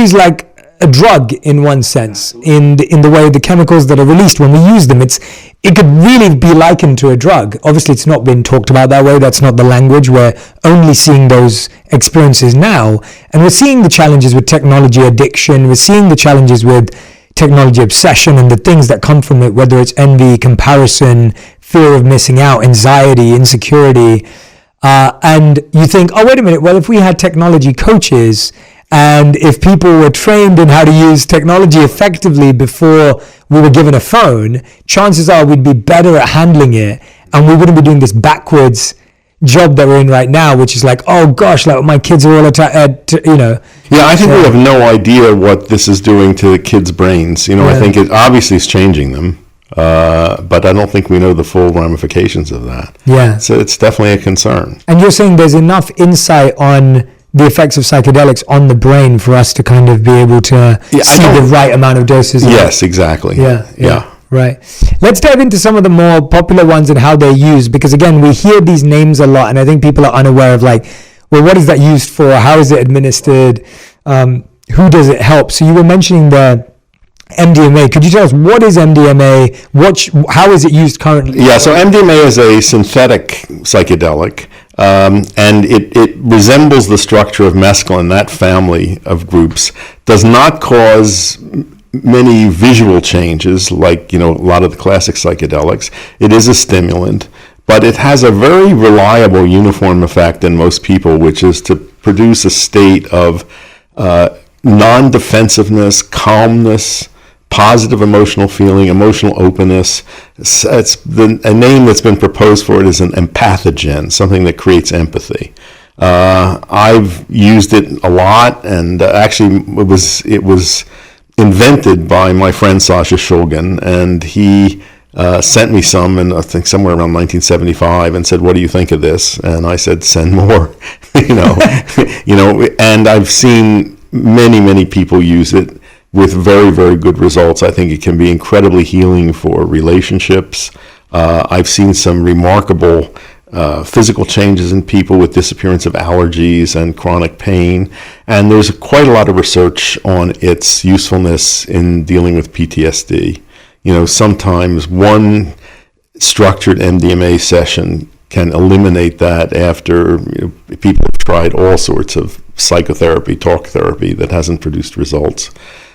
Speaker 1: is like a drug in one sense, in the way the chemicals that are released when we use them. It could really be likened to a drug. Obviously, it's not been talked about that way. That's not the language. We're only seeing those experiences now. And we're seeing the challenges with technology addiction. We're seeing the challenges with technology obsession and the things that come from it, whether it's envy, comparison, fear of missing out, anxiety, insecurity. And you think, oh, wait a minute. Well, if we had technology coaches, and if people were trained in how to use technology effectively before we were given a phone, chances are we'd be better at handling it, and we wouldn't be doing this backwards job that we're in right now, which is like, oh gosh, like my kids are all
Speaker 2: Yeah, I think we have no idea what this is doing to the kids' brains. I think it obviously is changing them, but I don't think we know the full ramifications of that.
Speaker 1: Yeah.
Speaker 2: So it's definitely a concern.
Speaker 1: And you're saying there's enough insight on the effects of psychedelics on the brain for us to kind of be able to see the right amount of doses.
Speaker 2: Yes, exactly.
Speaker 1: Yeah. Right. Let's dive into some of the more popular ones and how they're used, because again, we hear these names a lot, and I think people are unaware of like, well, what is that used for? How is it administered? Who does it help? So you were mentioning the MDMA. Could you tell us what is MDMA? How is it used currently?
Speaker 2: Yeah, so MDMA is a synthetic psychedelic, and it resembles the structure of mescaline, that family of groups, does not cause many visual changes like, a lot of the classic psychedelics. It is a stimulant, but it has a very reliable uniform effect in most people, which is to produce a state of non-defensiveness, calmness, positive emotional feeling, emotional openness. A name that's been proposed for it is an empathogen, something that creates empathy. I've used it a lot, and actually it was invented by my friend Sasha Shulgin, and he sent me some, and I think somewhere around 1975, and said, "What do you think of this?" And I said, "Send more." And I've seen many people use it with very, very good results. I think it can be incredibly healing for relationships. I've seen some remarkable physical changes in people with disappearance of allergies and chronic pain. And there's quite a lot of research on its usefulness in dealing with PTSD. Sometimes one structured MDMA session can eliminate that after people have tried all sorts of psychotherapy, talk therapy that hasn't produced results.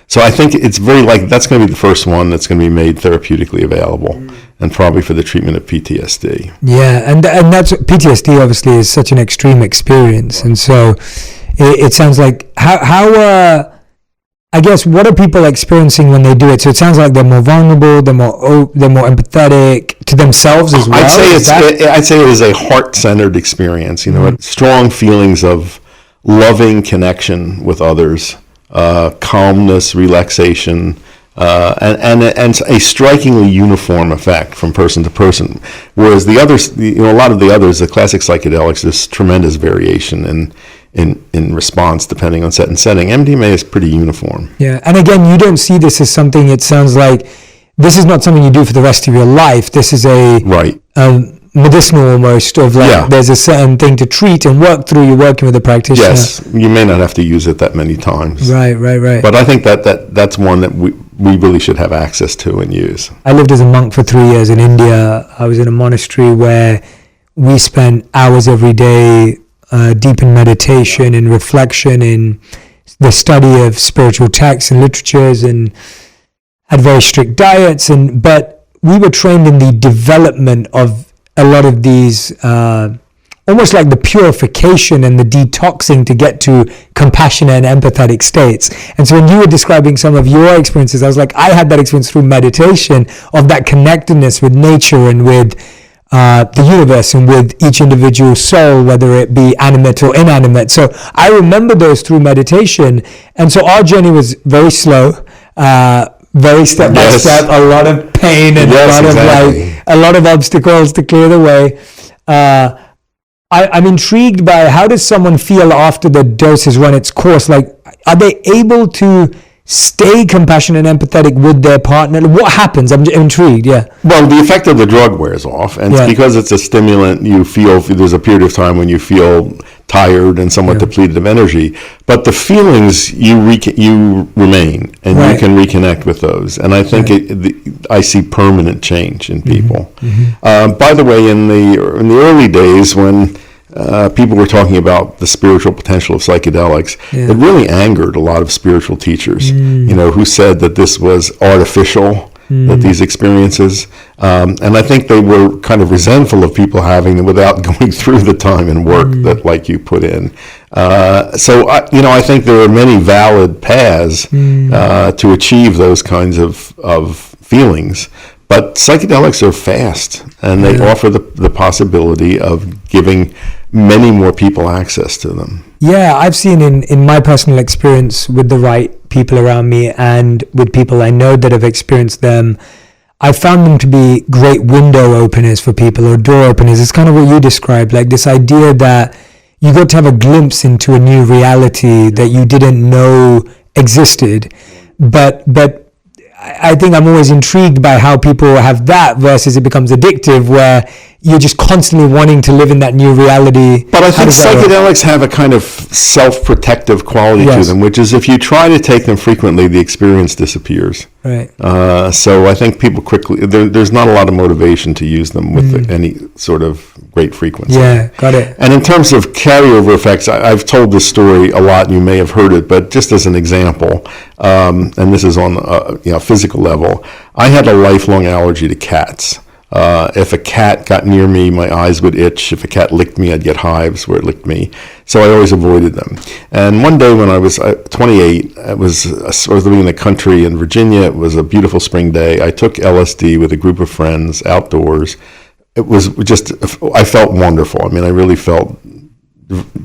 Speaker 2: So I think it's that's going to be the first one that's going to be made therapeutically available, and probably for the treatment of PTSD.
Speaker 1: Yeah, and that's PTSD obviously is such an extreme experience, and so it sounds like how I guess what are people experiencing when they do it? So it sounds like they're more vulnerable, they're more empathetic to themselves as well.
Speaker 2: I'd say it is a heart-centered experience. Strong feelings of loving connection with others. Calmness, relaxation, and a strikingly uniform effect from person to person. Whereas the others, a lot of the others, the classic psychedelics, there's tremendous variation in response depending on set and setting. MDMA is pretty uniform.
Speaker 1: Yeah, and again, you don't see this as something. It sounds like this is not something you do for the rest of your life. This is a medicinal almost, of there's a certain thing to treat and work through. You're working with a practitioner.
Speaker 2: Yes, you may not have to use it that many times.
Speaker 1: Right.
Speaker 2: But I think that's one that we really should have access to and use.
Speaker 1: I lived as a monk for 3 years in India. I was in a monastery where we spent hours every day deep in meditation and reflection, in the study of spiritual texts and literatures, and had very strict diets. But we were trained in the development of a lot of these, almost like the purification and the detoxing to get to compassionate and empathetic states. And so when you were describing some of your experiences, I was like, I had that experience through meditation, of that connectedness with nature and with the universe and with each individual soul, whether it be animate or inanimate. So I remember those through meditation. And so our journey was very slow, very step by step, a lot of pain and a lot of obstacles to clear the way. I'm intrigued by, how does someone feel after the dose has run its course? Like, are they able to stay compassionate and empathetic with their partner? What happens? I'm intrigued. Yeah.
Speaker 2: Well, the effect of the drug wears off, and because it's a stimulant, you feel there's a period of time when you feel tired and somewhat depleted of energy, but the feelings you remain, and you can reconnect with those. And I think I see permanent change in people. By the way, in the early days when people were talking about the spiritual potential of psychedelics, it really angered a lot of spiritual teachers, who said that this was artificial. That these experiences, and I think they were kind of resentful of people having them without going through the time and work that like you put in. So I think there are many valid paths to achieve those kinds of feelings. But psychedelics are fast, and they offer the possibility of giving many more people access to them.
Speaker 1: Yeah, I've seen in my personal experience with the right people around me and with people I know that have experienced them, I found them to be great window openers for people, or door openers. It's kind of what you described, like this idea that you got to have a glimpse into a new reality that you didn't know existed. But I think I'm always intrigued by how people have that versus it becomes addictive, where you're just constantly wanting to live in that new reality.
Speaker 2: But I think psychedelics have a kind of self-protective quality to them, which is if you try to take them frequently, the experience disappears.
Speaker 1: Right.
Speaker 2: So I think people quickly, there's not a lot of motivation to use them with any sort of great frequency.
Speaker 1: Yeah, got it.
Speaker 2: And in terms of carryover effects, I've told this story a lot, and you may have heard it, but just as an example, and this is on a physical level, I had a lifelong allergy to cats. If a cat got near me, my eyes would itch. If a cat licked me, I'd get hives where it licked me. So I always avoided them. And one day when I was 28, I was living in the country in Virginia. It was a beautiful spring day. I took LSD with a group of friends outdoors. It was just, I felt wonderful. I mean, I really felt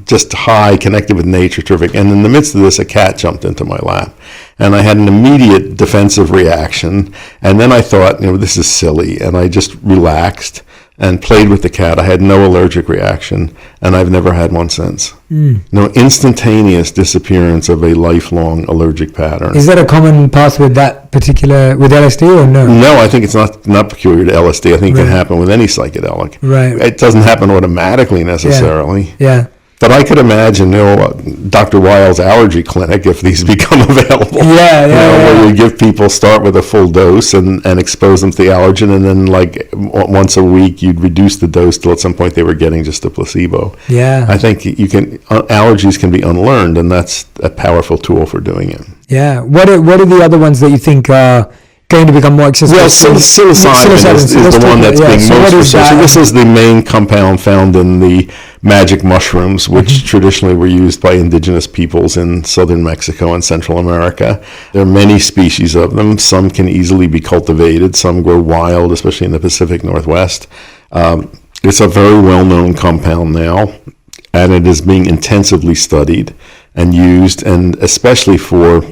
Speaker 2: just high, connected with nature, terrific. And in the midst of this, a cat jumped into my lap. And I had an immediate defensive reaction. And then I thought, this is silly. And I just relaxed and played with the cat. I had no allergic reaction, and I've never had one since. No instantaneous disappearance of a lifelong allergic pattern.
Speaker 1: Is that a common path with LSD or no?
Speaker 2: No, I think it's not peculiar to LSD. I think it can happen with any psychedelic.
Speaker 1: Right.
Speaker 2: It doesn't happen automatically necessarily.
Speaker 1: Yeah.
Speaker 2: But I could imagine, Dr. Weil's allergy clinic, if these become available. Where you give people, start with a full dose and expose them to the allergen, and then like once a week you'd reduce the dose till at some point they were getting just a placebo.
Speaker 1: Yeah.
Speaker 2: I think allergies can be unlearned, and that's a powerful tool for doing it.
Speaker 1: Yeah. What are the other ones that you think are going to become more accessible?
Speaker 2: Well, psilocybin is the one that's being most researched. So this is the main compound found in the magic mushrooms, which traditionally were used by indigenous peoples in southern Mexico and Central America. There are many species of them. Some can easily be cultivated. Some grow wild, especially in the Pacific Northwest. It's a very well-known compound now, and it is being intensively studied and used, and especially for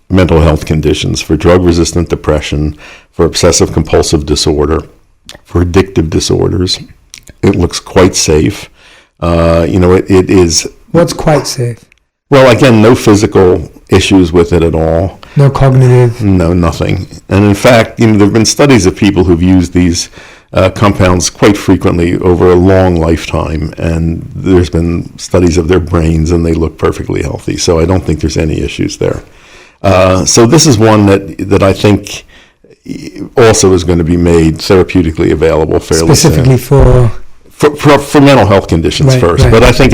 Speaker 2: mental health conditions, for drug-resistant depression, for obsessive-compulsive disorder, for addictive disorders. It looks quite safe. It is...
Speaker 1: What's quite safe?
Speaker 2: Well, again, no physical issues with it at all.
Speaker 1: No cognitive?
Speaker 2: No, nothing. And in fact, there have been studies of people who've used these compounds quite frequently over a long lifetime, and there's been studies of their brains, and they look perfectly healthy. So I don't think there's any issues there. So this is one that I think also is going to be made therapeutically available fairly
Speaker 1: specifically
Speaker 2: soon. For mental health conditions first. But I think,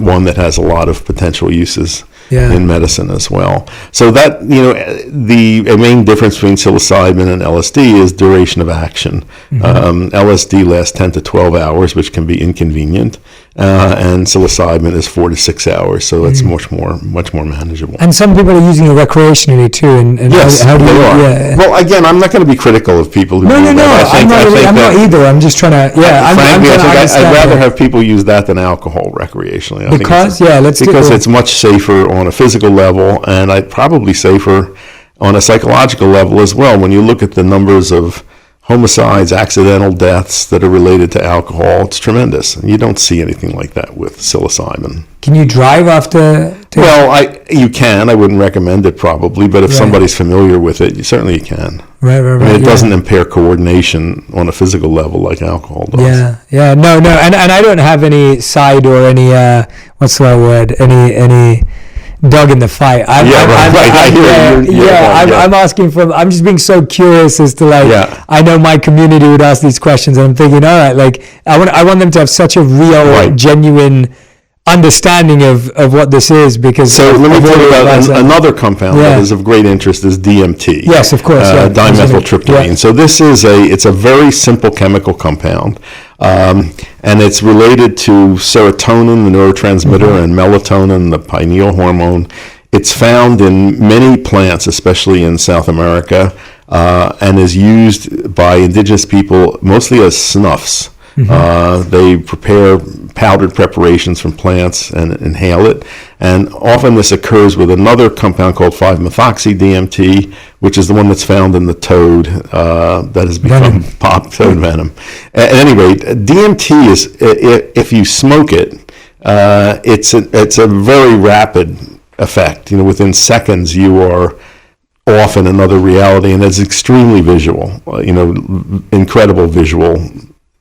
Speaker 2: one that has a lot of potential uses in medicine as well. So that, a main difference between psilocybin and LSD is duration of action. LSD lasts 10 to 12 hours, which can be inconvenient. And psilocybin is 4 to 6 hours, so it's much more manageable.
Speaker 1: And some people are using it recreationally too. And
Speaker 2: yes,
Speaker 1: how do
Speaker 2: they are.
Speaker 1: Yeah.
Speaker 2: Well, again, I'm not going to be critical of people who do that.
Speaker 1: No, I'm not either. I'm just trying to.
Speaker 2: I'd rather have people use that than alcohol recreationally. Because it's much safer on a physical level, and probably safer on a psychological level as well. When you look at the numbers of homicides, accidental deaths that are related to alcohol, it's tremendous. And you don't see anything like that with psilocybin.
Speaker 1: Can you drive after
Speaker 2: Well, you can. I wouldn't recommend it probably, but if somebody's familiar with it, you can.
Speaker 1: Right.
Speaker 2: I mean, it doesn't impair coordination on a physical level like alcohol does.
Speaker 1: Yeah. No. And I don't have any side or any, what's the right word? Any dog in the fight. I'm just being so curious as to I know my community would ask these questions and I'm thinking, all right, like I want them to have such a real, genuine understanding of what this is, because
Speaker 2: so let me tell you about another compound that is of great interest is DMT.
Speaker 1: Yes, of course.
Speaker 2: Dimethyltryptamine. Yeah. So this is it's a very simple chemical compound, and it's related to serotonin, the neurotransmitter, and melatonin, the pineal hormone. It's found in many plants, especially in South America, and is used by indigenous people mostly as snuffs. They prepare powdered preparations from plants and inhale it, and often this occurs with another compound called 5-methoxy-DMT, which is the one that's found in the toad that has become toad venom. At any rate, DMT is, if you smoke it, it's a very rapid effect. Within seconds you are off in another reality, and it's extremely visual. Incredible visual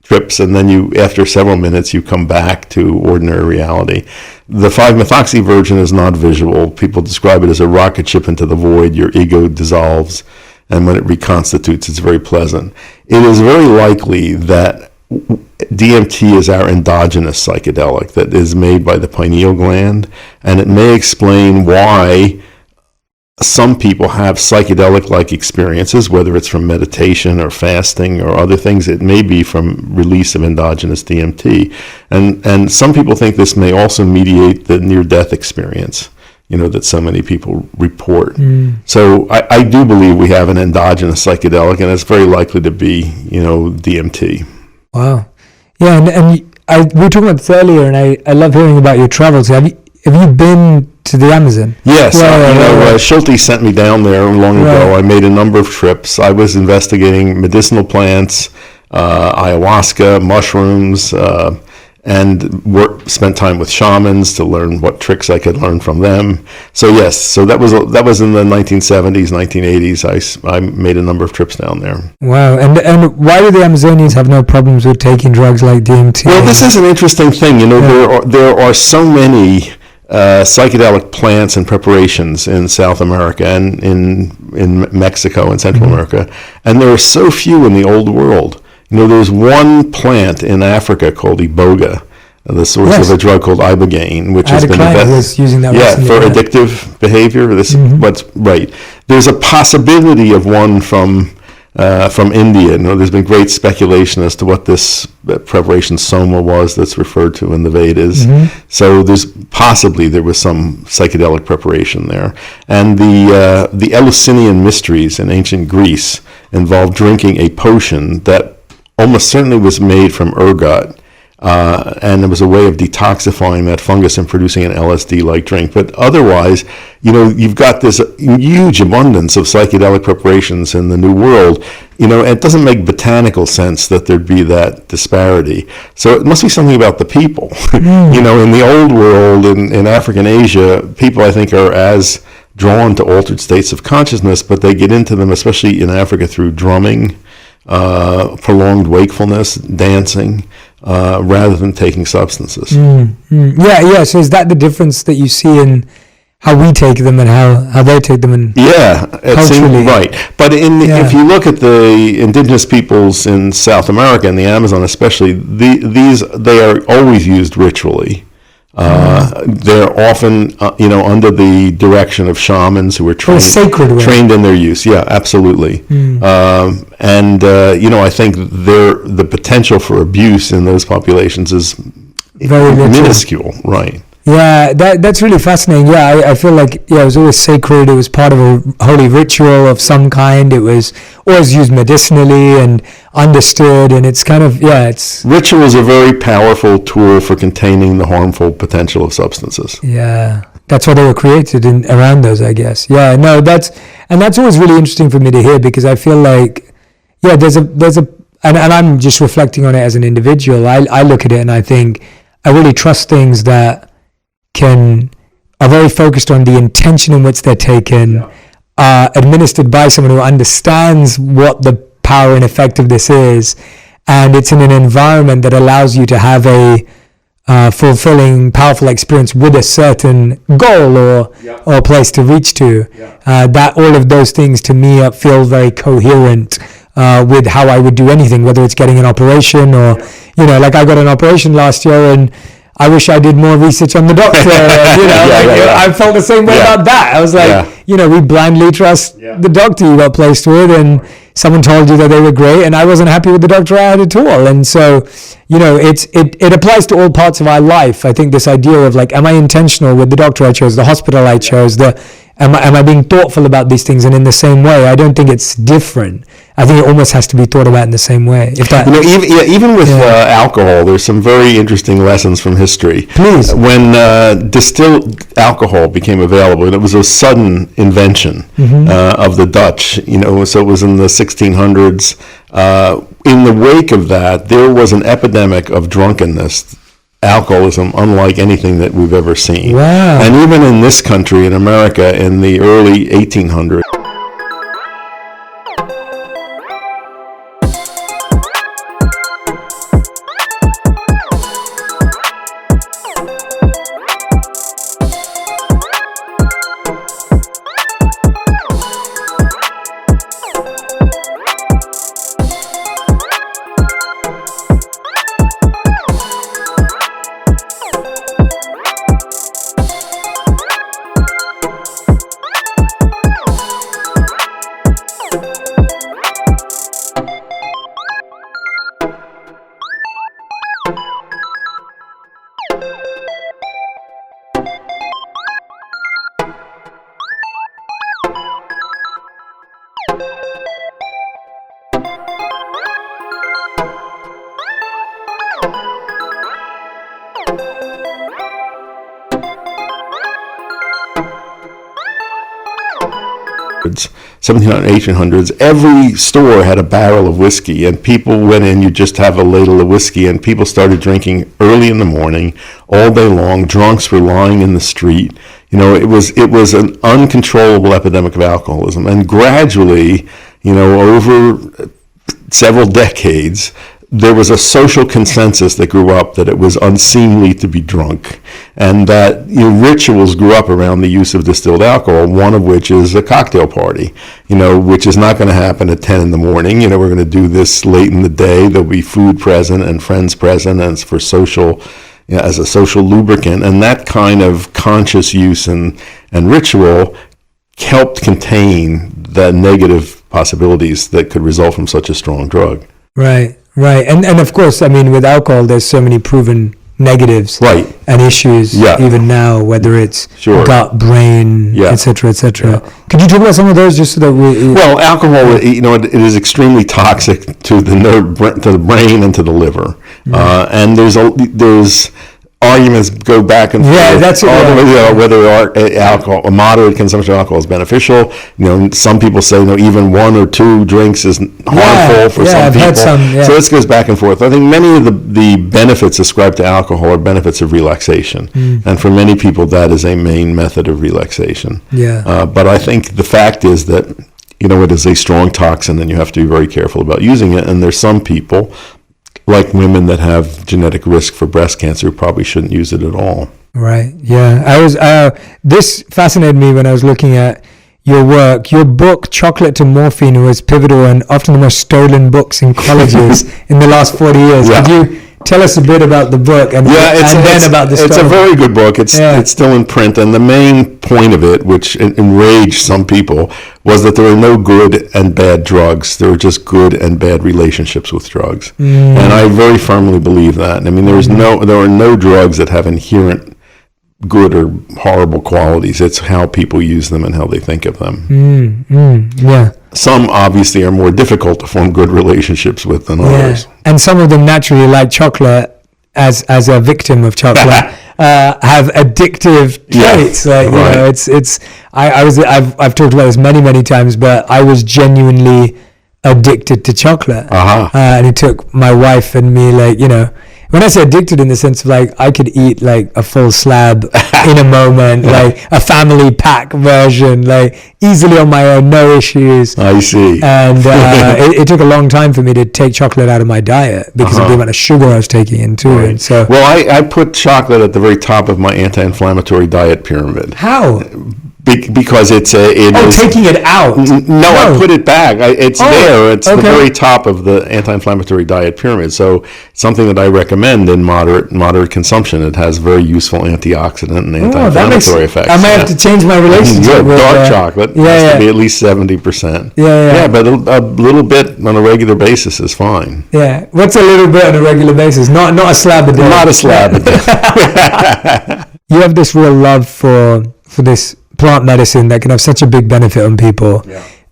Speaker 2: trips, and then after several minutes you come back to ordinary reality. The 5-methoxy version is not visual. People describe it as a rocket ship into the void. Your ego dissolves, and when it reconstitutes, it's very pleasant. It is very likely that DMT is our endogenous psychedelic that is made by the pineal gland, and it may explain why some people have psychedelic-like experiences, whether it's from meditation or fasting or other things. It may be from release of endogenous DMT. And some people think this may also mediate the near-death experience, that so many people report. So I do believe we have an endogenous psychedelic, and it's very likely to be, DMT.
Speaker 1: Wow. Yeah, and we were talking about this earlier, and I love hearing about your travels. Have you been to the Amazon?
Speaker 2: Yes, Shetty sent me down there long ago. I made a number of trips. I was investigating medicinal plants, ayahuasca, mushrooms, and spent time with shamans to learn what tricks I could learn from them. So yes, so that was in the 1970s, 1980s. I made a number of trips down there.
Speaker 1: Wow, and why do the Amazonians have no problems with taking drugs like DMT?
Speaker 2: Well, this is an interesting thing. There are so many psychedelic plants and preparations in South America and in Mexico and Central America, and there are so few in the Old World. There's one plant in Africa called iboga, the source of a drug called ibogaine, which has been
Speaker 1: using that
Speaker 2: for addictive behavior. What's right. There's a possibility of one from India. There's been great speculation as to what this preparation soma was that's referred to in the Vedas. So there was some psychedelic preparation there. And the Eleusinian mysteries in ancient Greece involved drinking a potion that almost certainly was made from ergot, and it was a way of detoxifying that fungus and producing an LSD-like drink. But otherwise, you've got this huge abundance of psychedelic preparations in the New World. It doesn't make botanical sense that there'd be that disparity. So it must be something about the people. In the Old World, in Africa and Asia, people, I think, are as drawn to altered states of consciousness, but they get into them, especially in Africa, through drumming, prolonged wakefulness, dancing, rather than taking substances.
Speaker 1: Yeah. So is that the difference that you see in how we take them and how they take them?
Speaker 2: It seems right. But if you look at the indigenous peoples in South America and the Amazon especially, they are always used ritually. They're often, under the direction of shamans who are trained in their use. Yeah, absolutely. I think the potential for abuse in those populations is very minuscule. Right.
Speaker 1: Yeah, that's really fascinating. Yeah, I feel like it was always sacred. It was part of a holy ritual of some kind. It was always used medicinally and understood, and it's kind of it's
Speaker 2: ritual is a very powerful tool for containing the harmful potential of substances.
Speaker 1: Yeah, that's why they were created around those, I guess. Yeah, no, that's always really interesting for me to hear, because I feel like there's a and I'm just reflecting on it as an individual. I look at it and I think I really trust things that are very focused on the intention in which they're taken, administered by someone who understands what the power and effect of this is, and it's in an environment that allows you to have a fulfilling, powerful experience with a certain goal or place to reach to. That all of those things to me feel very coherent with how I would do anything, whether it's getting an operation or, like I got an operation last year and I wish I did more research on the doctor. I felt the same way about that. I was like, we blindly trust the doctor you got placed with, and someone told you that they were great, and I wasn't happy with the doctor I had at all. And so, it applies to all parts of our life. I think this idea of like, am I intentional with the doctor I chose, the hospital I chose, am I being thoughtful about these things? And in the same way, I don't think it's different. I think it almost has to be thought about in the same way. If that,
Speaker 2: even with alcohol, there's some very interesting lessons from history.
Speaker 1: Please.
Speaker 2: When distilled alcohol became available, and it was a sudden invention of the Dutch, so it was in the 1600s. In the wake of that, there was an epidemic of drunkenness, alcoholism, unlike anything that we've ever seen.
Speaker 1: Wow.
Speaker 2: And even in this country, in America, in the early 1800s,
Speaker 1: Mm.
Speaker 2: 1700s, 1800s, every store had a barrel of whiskey, and people went in, you just have a ladle of whiskey, and people started drinking early in the morning, all day long. Drunks were lying in the street. It was an uncontrollable epidemic of alcoholism, and gradually, over several decades, there was a social consensus that grew up that it was unseemly to be drunk, and that rituals grew up around the use of distilled alcohol, one of which is a cocktail party, which is not going to happen at 10 in the morning. We're going to do this late in the day. There'll be food present and friends present, and it's for social, as a social lubricant. And that kind of conscious use and ritual helped contain the negative possibilities that could result from such a strong drug.
Speaker 1: Right. And of course, with alcohol, there's so many proven negatives and issues even now, whether it's gut, brain, etc., etc. Could you talk about some of those just so that we...
Speaker 2: Well, alcohol, it is extremely toxic to the brain and to the liver. And there's arguments go back and forth.
Speaker 1: That's it.
Speaker 2: Whether alcohol, a moderate consumption of alcohol is beneficial. Some people say even 1 or 2 drinks is harmful for some
Speaker 1: I've
Speaker 2: people.
Speaker 1: Had some,
Speaker 2: So this goes back and forth. I think many of the benefits ascribed to alcohol are benefits of relaxation, and for many people that is a main method of relaxation. But I think the fact is that it is a strong toxin, and you have to be very careful about using it. And there's some people, like women that have genetic risk for breast cancer, probably shouldn't use it at all.
Speaker 1: Right. Yeah. This fascinated me when I was looking at your work. Your book, Chocolate to Morphine, was pivotal and often the most stolen books in colleges in the last 40 years. Could you tell us a bit about the book and then about the story?
Speaker 2: It's a very good book. It's still in print, and the main point of it, which enraged some people, was that there are no good and bad drugs. There are just good and bad relationships with drugs. And I very firmly believe that. There are no drugs that have inherent good or horrible qualities. It's how people use them and how they think of them. Some obviously are more difficult to form good relationships with than others.
Speaker 1: And some of them naturally, like chocolate, as a victim of chocolate, have addictive traits. I've talked about this many times, but I was genuinely addicted to chocolate. And it took my wife and me, when I say addicted in the sense of I could eat a full slab in a moment, like a family pack version, like easily on my own, no issues.
Speaker 2: I see.
Speaker 1: And it took a long time for me to take chocolate out of my diet because of the amount of sugar I was taking into it. So,
Speaker 2: well, I put chocolate at the very top of my anti-inflammatory diet pyramid.
Speaker 1: How?
Speaker 2: Because it is
Speaker 1: taking it out.
Speaker 2: No, I put it back. It's there. It's the very top of the anti-inflammatory diet pyramid. So something that I recommend in moderate consumption. It has very useful antioxidant and anti-inflammatory effects.
Speaker 1: I might have to change my relationship with
Speaker 2: dark chocolate. Has to be at least 70%. Yeah, but a little bit on a regular basis is fine.
Speaker 1: Yeah. What's a little bit on a regular basis? Not a slab a day.
Speaker 2: Not a slab a day.
Speaker 1: You have this real love for this plant medicine that can have such a big benefit on people,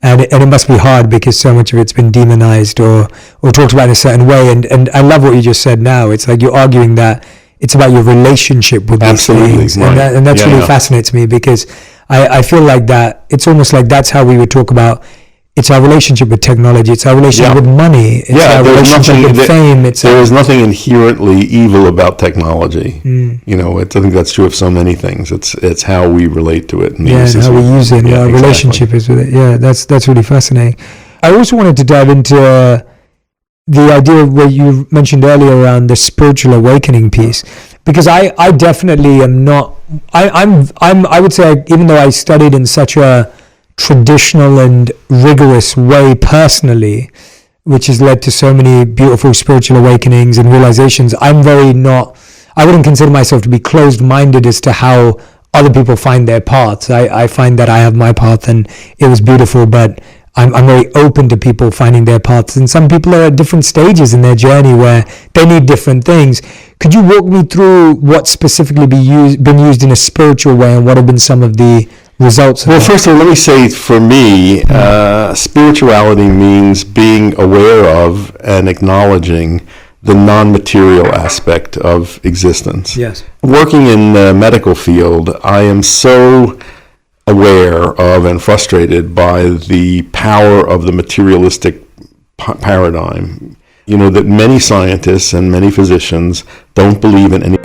Speaker 1: and it must be hard because so much of it's been demonized or talked about in a certain way. And I love what you just said now. It's like you're arguing that it's about your relationship with these things,
Speaker 2: right.
Speaker 1: and that's really fascinates me because I feel like that it's almost like that's how we would talk about. It's our relationship with technology. It's our relationship with money. It's our relationship with fame.
Speaker 2: There is nothing inherently evil about technology. You know, I think that's true of so many things. It's how we relate to it.
Speaker 1: And how we use it. Our relationship is with it. Yeah, that's really fascinating. I also wanted to dive into the idea of what you mentioned earlier around the spiritual awakening piece, because I definitely am not. I would say, even though I studied in such a traditional and rigorous way personally, which has led to so many beautiful spiritual awakenings and realizations, I wouldn't consider myself to be closed-minded as to how other people find their paths. I find that I have my path and it was beautiful, but I'm very open to people finding their paths, and some people are at different stages in their journey where they need different things. Could you walk me through what specifically been used in a spiritual way, and what have been some of the results?
Speaker 2: Well, first of all, let me say, for me, spirituality means being aware of and acknowledging the non-material aspect of existence.
Speaker 1: Yes.
Speaker 2: Working in the medical field, I am so aware of and frustrated by the power of the materialistic paradigm. You know, that many scientists and many physicians don't believe in any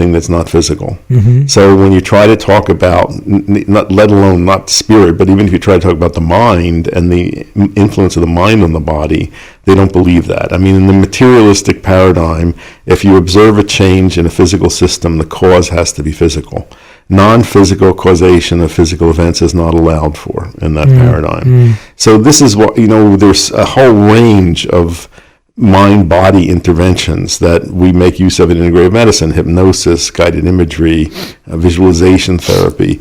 Speaker 2: anything that's not physical. So when you try to talk about, not let alone not spirit, but even if you try to talk about the mind and the influence of the mind on the body, they don't believe that. I mean, in the materialistic paradigm, if you observe a change in a physical system, the cause has to be physical. Non-physical causation of physical events is not allowed for in that paradigm. So this is what, there's a whole range of mind-body interventions that we make use of in integrative medicine: hypnosis, guided imagery, visualization therapy.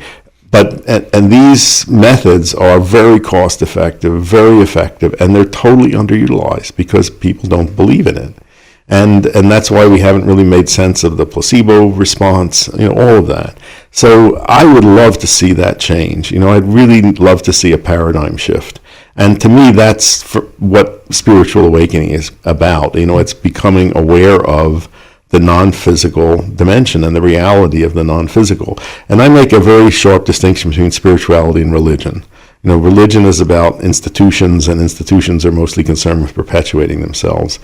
Speaker 2: But and these methods are very cost-effective, very effective, and they're totally underutilized because people don't believe in it. And that's why we haven't really made sense of the placebo response, all of that. So I would love to see that change. I'd really love to see a paradigm shift. And to me, that's what spiritual awakening is about. It's becoming aware of the non-physical dimension and the reality of the non-physical. And I make a very sharp distinction between spirituality and religion. Religion is about institutions, and institutions are mostly concerned with perpetuating themselves.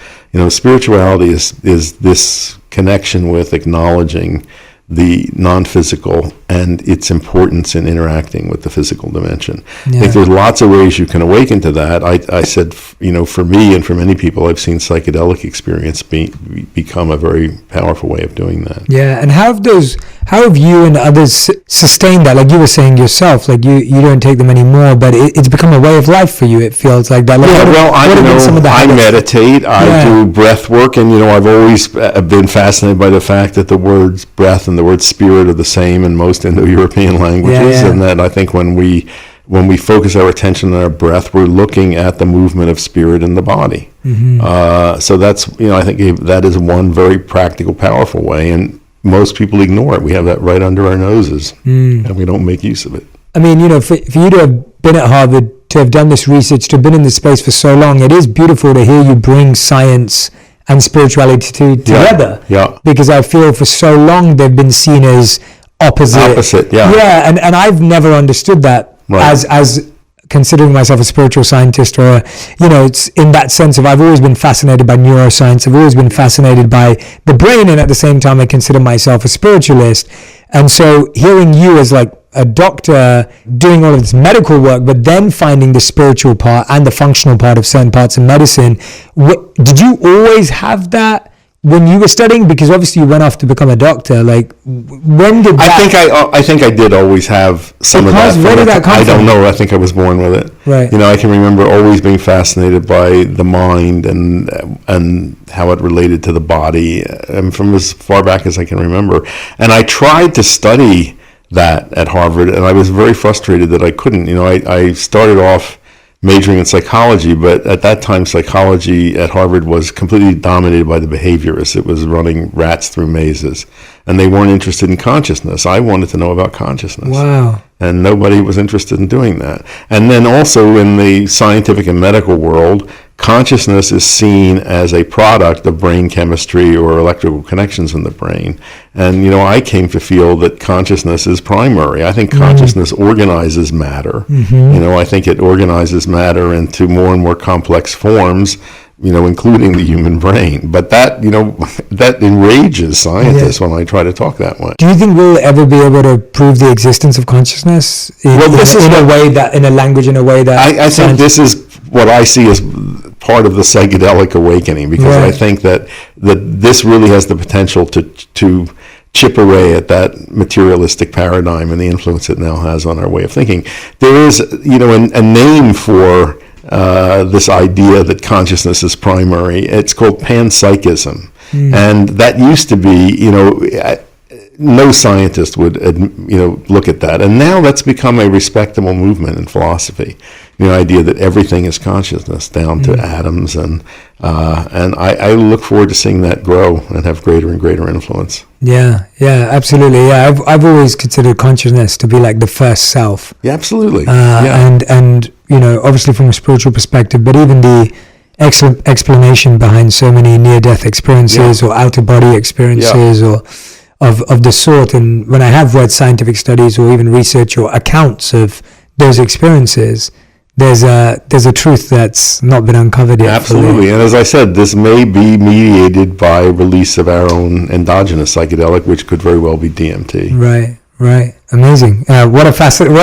Speaker 2: Spirituality is this connection with acknowledging the non-physical and its importance in interacting with the physical dimension.
Speaker 1: Yeah.
Speaker 2: I think there's lots of ways you can awaken to that. I said, for me and for many people, I've seen psychedelic experience become a very powerful way of doing that.
Speaker 1: Yeah, and how have you and others sustained that? Like you were saying yourself, like you don't take them anymore, but it's become a way of life for you. It feels like that. Like
Speaker 2: I meditate, I do breath work, and I've always been fascinated by the fact that the words breath and the word spirit are the same in most Indo-European languages, and that I think when we focus our attention on our breath, we're looking at the movement of spirit in the body. So that's, I think that is one very practical, powerful way, and most people ignore it. We have that right under our noses, and we don't make use of it.
Speaker 1: I mean, for you to have been at Harvard, to have done this research, to have been in this space for so long, it is beautiful to hear you bring science and spirituality together.
Speaker 2: Yeah.
Speaker 1: Because I feel for so long they've been seen as opposite. Yeah, and I've never understood that as considering myself a spiritual scientist, or it's in that sense of I've always been fascinated by neuroscience. I've always been fascinated by the brain, and at the same time I consider myself a spiritualist. And so hearing you as like a doctor doing all of this medical work, but then finding the spiritual part and the functional part of certain parts of medicine, did you always have that when you were studying? Because obviously you went off to become a doctor. Like, when did that?
Speaker 2: I think I did always have some of that.
Speaker 1: Where did that come from?
Speaker 2: I don't know. I think I was born with it.
Speaker 1: Right.
Speaker 2: I can remember always being fascinated by the mind and how it related to the body, and from as far back as I can remember. And I tried to study that at Harvard, and I was very frustrated that I couldn't. I started off majoring in psychology, but at that time psychology at Harvard was completely dominated by the behaviorists. It was running rats through mazes, and they weren't interested in consciousness. I wanted to know about consciousness.
Speaker 1: Wow.
Speaker 2: And nobody was interested in doing that. And then also in the scientific and medical world, consciousness is seen as a product of brain chemistry or electrical connections in the brain. And, I came to feel that consciousness is primary. I think consciousness organizes matter. I think it organizes matter into more and more complex forms, including the human brain. But that, that enrages scientists when I try to talk that way.
Speaker 1: Do you think we'll ever be able to prove the existence of consciousness in a language, in a way that...
Speaker 2: I think this is what I see as part of the psychedelic awakening, because I think that this really has the potential to chip away at that materialistic paradigm and the influence it now has on our way of thinking. There is, a name for this idea that consciousness is primary. It's called panpsychism. And that used to be, no scientist would, look at that. And now that's become a respectable movement in philosophy. The idea that everything is consciousness down to atoms, and I look forward to seeing that grow and have greater and greater influence. Yeah,
Speaker 1: absolutely. Yeah, I've always considered consciousness to be like the first self.
Speaker 2: Yeah, absolutely.
Speaker 1: And obviously from a spiritual perspective, but even the excellent explanation behind so many near-death experiences or out-of-body experiences or of the sort. And when I have read scientific studies or even research or accounts of those experiences, there's a truth that's not been uncovered yet.
Speaker 2: Absolutely. And as I said, this may be mediated by release of our own endogenous psychedelic, which could very well be DMT.
Speaker 1: Right. Amazing. What a fascinating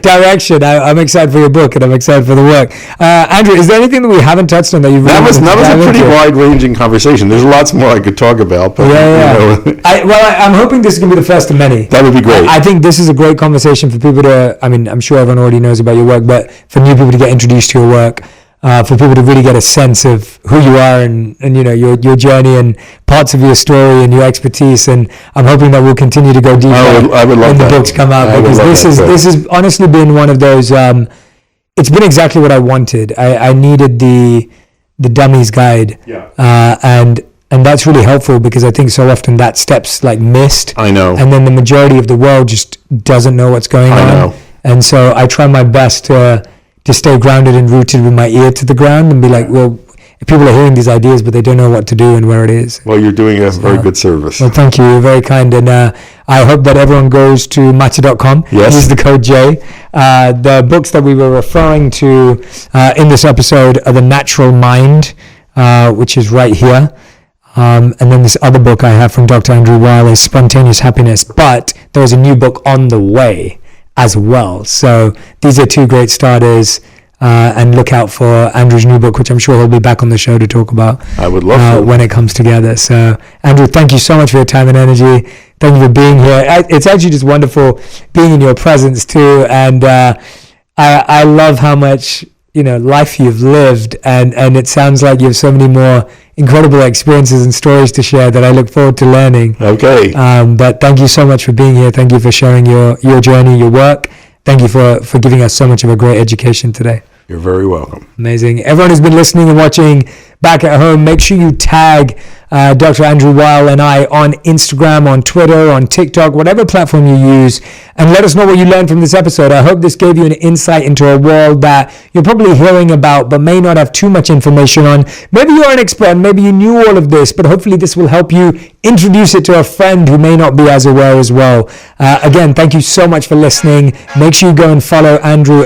Speaker 1: direction. I'm excited for your book, and I'm excited for the work. Andrew, is there anything that we haven't touched on that you've
Speaker 2: That was a pretty wide-ranging conversation. There's lots more I could talk about. But,
Speaker 1: I'm hoping this is going to be the first of many.
Speaker 2: That would be great.
Speaker 1: I think this is a great conversation for people to, I'm sure everyone already knows about your work, but for new people to get introduced to your work, for people to really get a sense of who you are and your journey and parts of your story and your expertise. And I'm hoping that we'll continue to go deeper when the books come out, because this has honestly been one of those, it's been exactly what I wanted. I needed the dummy's guide. And that's really helpful, because I think so often that step's like missed.
Speaker 2: I know.
Speaker 1: And then the majority of the world just doesn't know what's going on. I know. And so I try my best to stay grounded and rooted with my ear to the ground and be like, well, if people are hearing these ideas, but they don't know what to do and where it is.
Speaker 2: Well, you're doing a very good service.
Speaker 1: Well, thank you. You're very kind. And I hope that everyone goes to matter.com.
Speaker 2: Yes.
Speaker 1: Use the code J. The books that we were referring to in this episode are The Natural Mind, which is right here. And then this other book I have from Dr. Andrew Weil is Spontaneous Happiness. But there is a new book on the way as well. So these are two great starters. And look out for Andrew's new book, which I'm sure he'll be back on the show to talk about.
Speaker 2: I would love to.
Speaker 1: When it comes together. So, Andrew, thank you so much for your time and energy. Thank you for being here. It's actually just wonderful being in your presence too. And I love how much life you've lived, and it sounds like you have so many more incredible experiences and stories to share that I look forward to learning.
Speaker 2: Okay.
Speaker 1: But thank you so much for being here. Thank you for sharing your journey, your work. Thank you for giving us so much of a great education today.
Speaker 2: You're very welcome.
Speaker 1: Amazing. Everyone who's been listening and watching back at home, make sure you tag Dr. Andrew Weil and I on Instagram, on Twitter, on TikTok, whatever platform you use, and let us know what you learned from this episode. I hope this gave you an insight into a world that you're probably hearing about but may not have too much information on. Maybe you're an expert, maybe you knew all of this, but hopefully this will help you introduce it to a friend who may not be as aware as well. Again, thank you so much for listening. Make sure you go and follow Andrew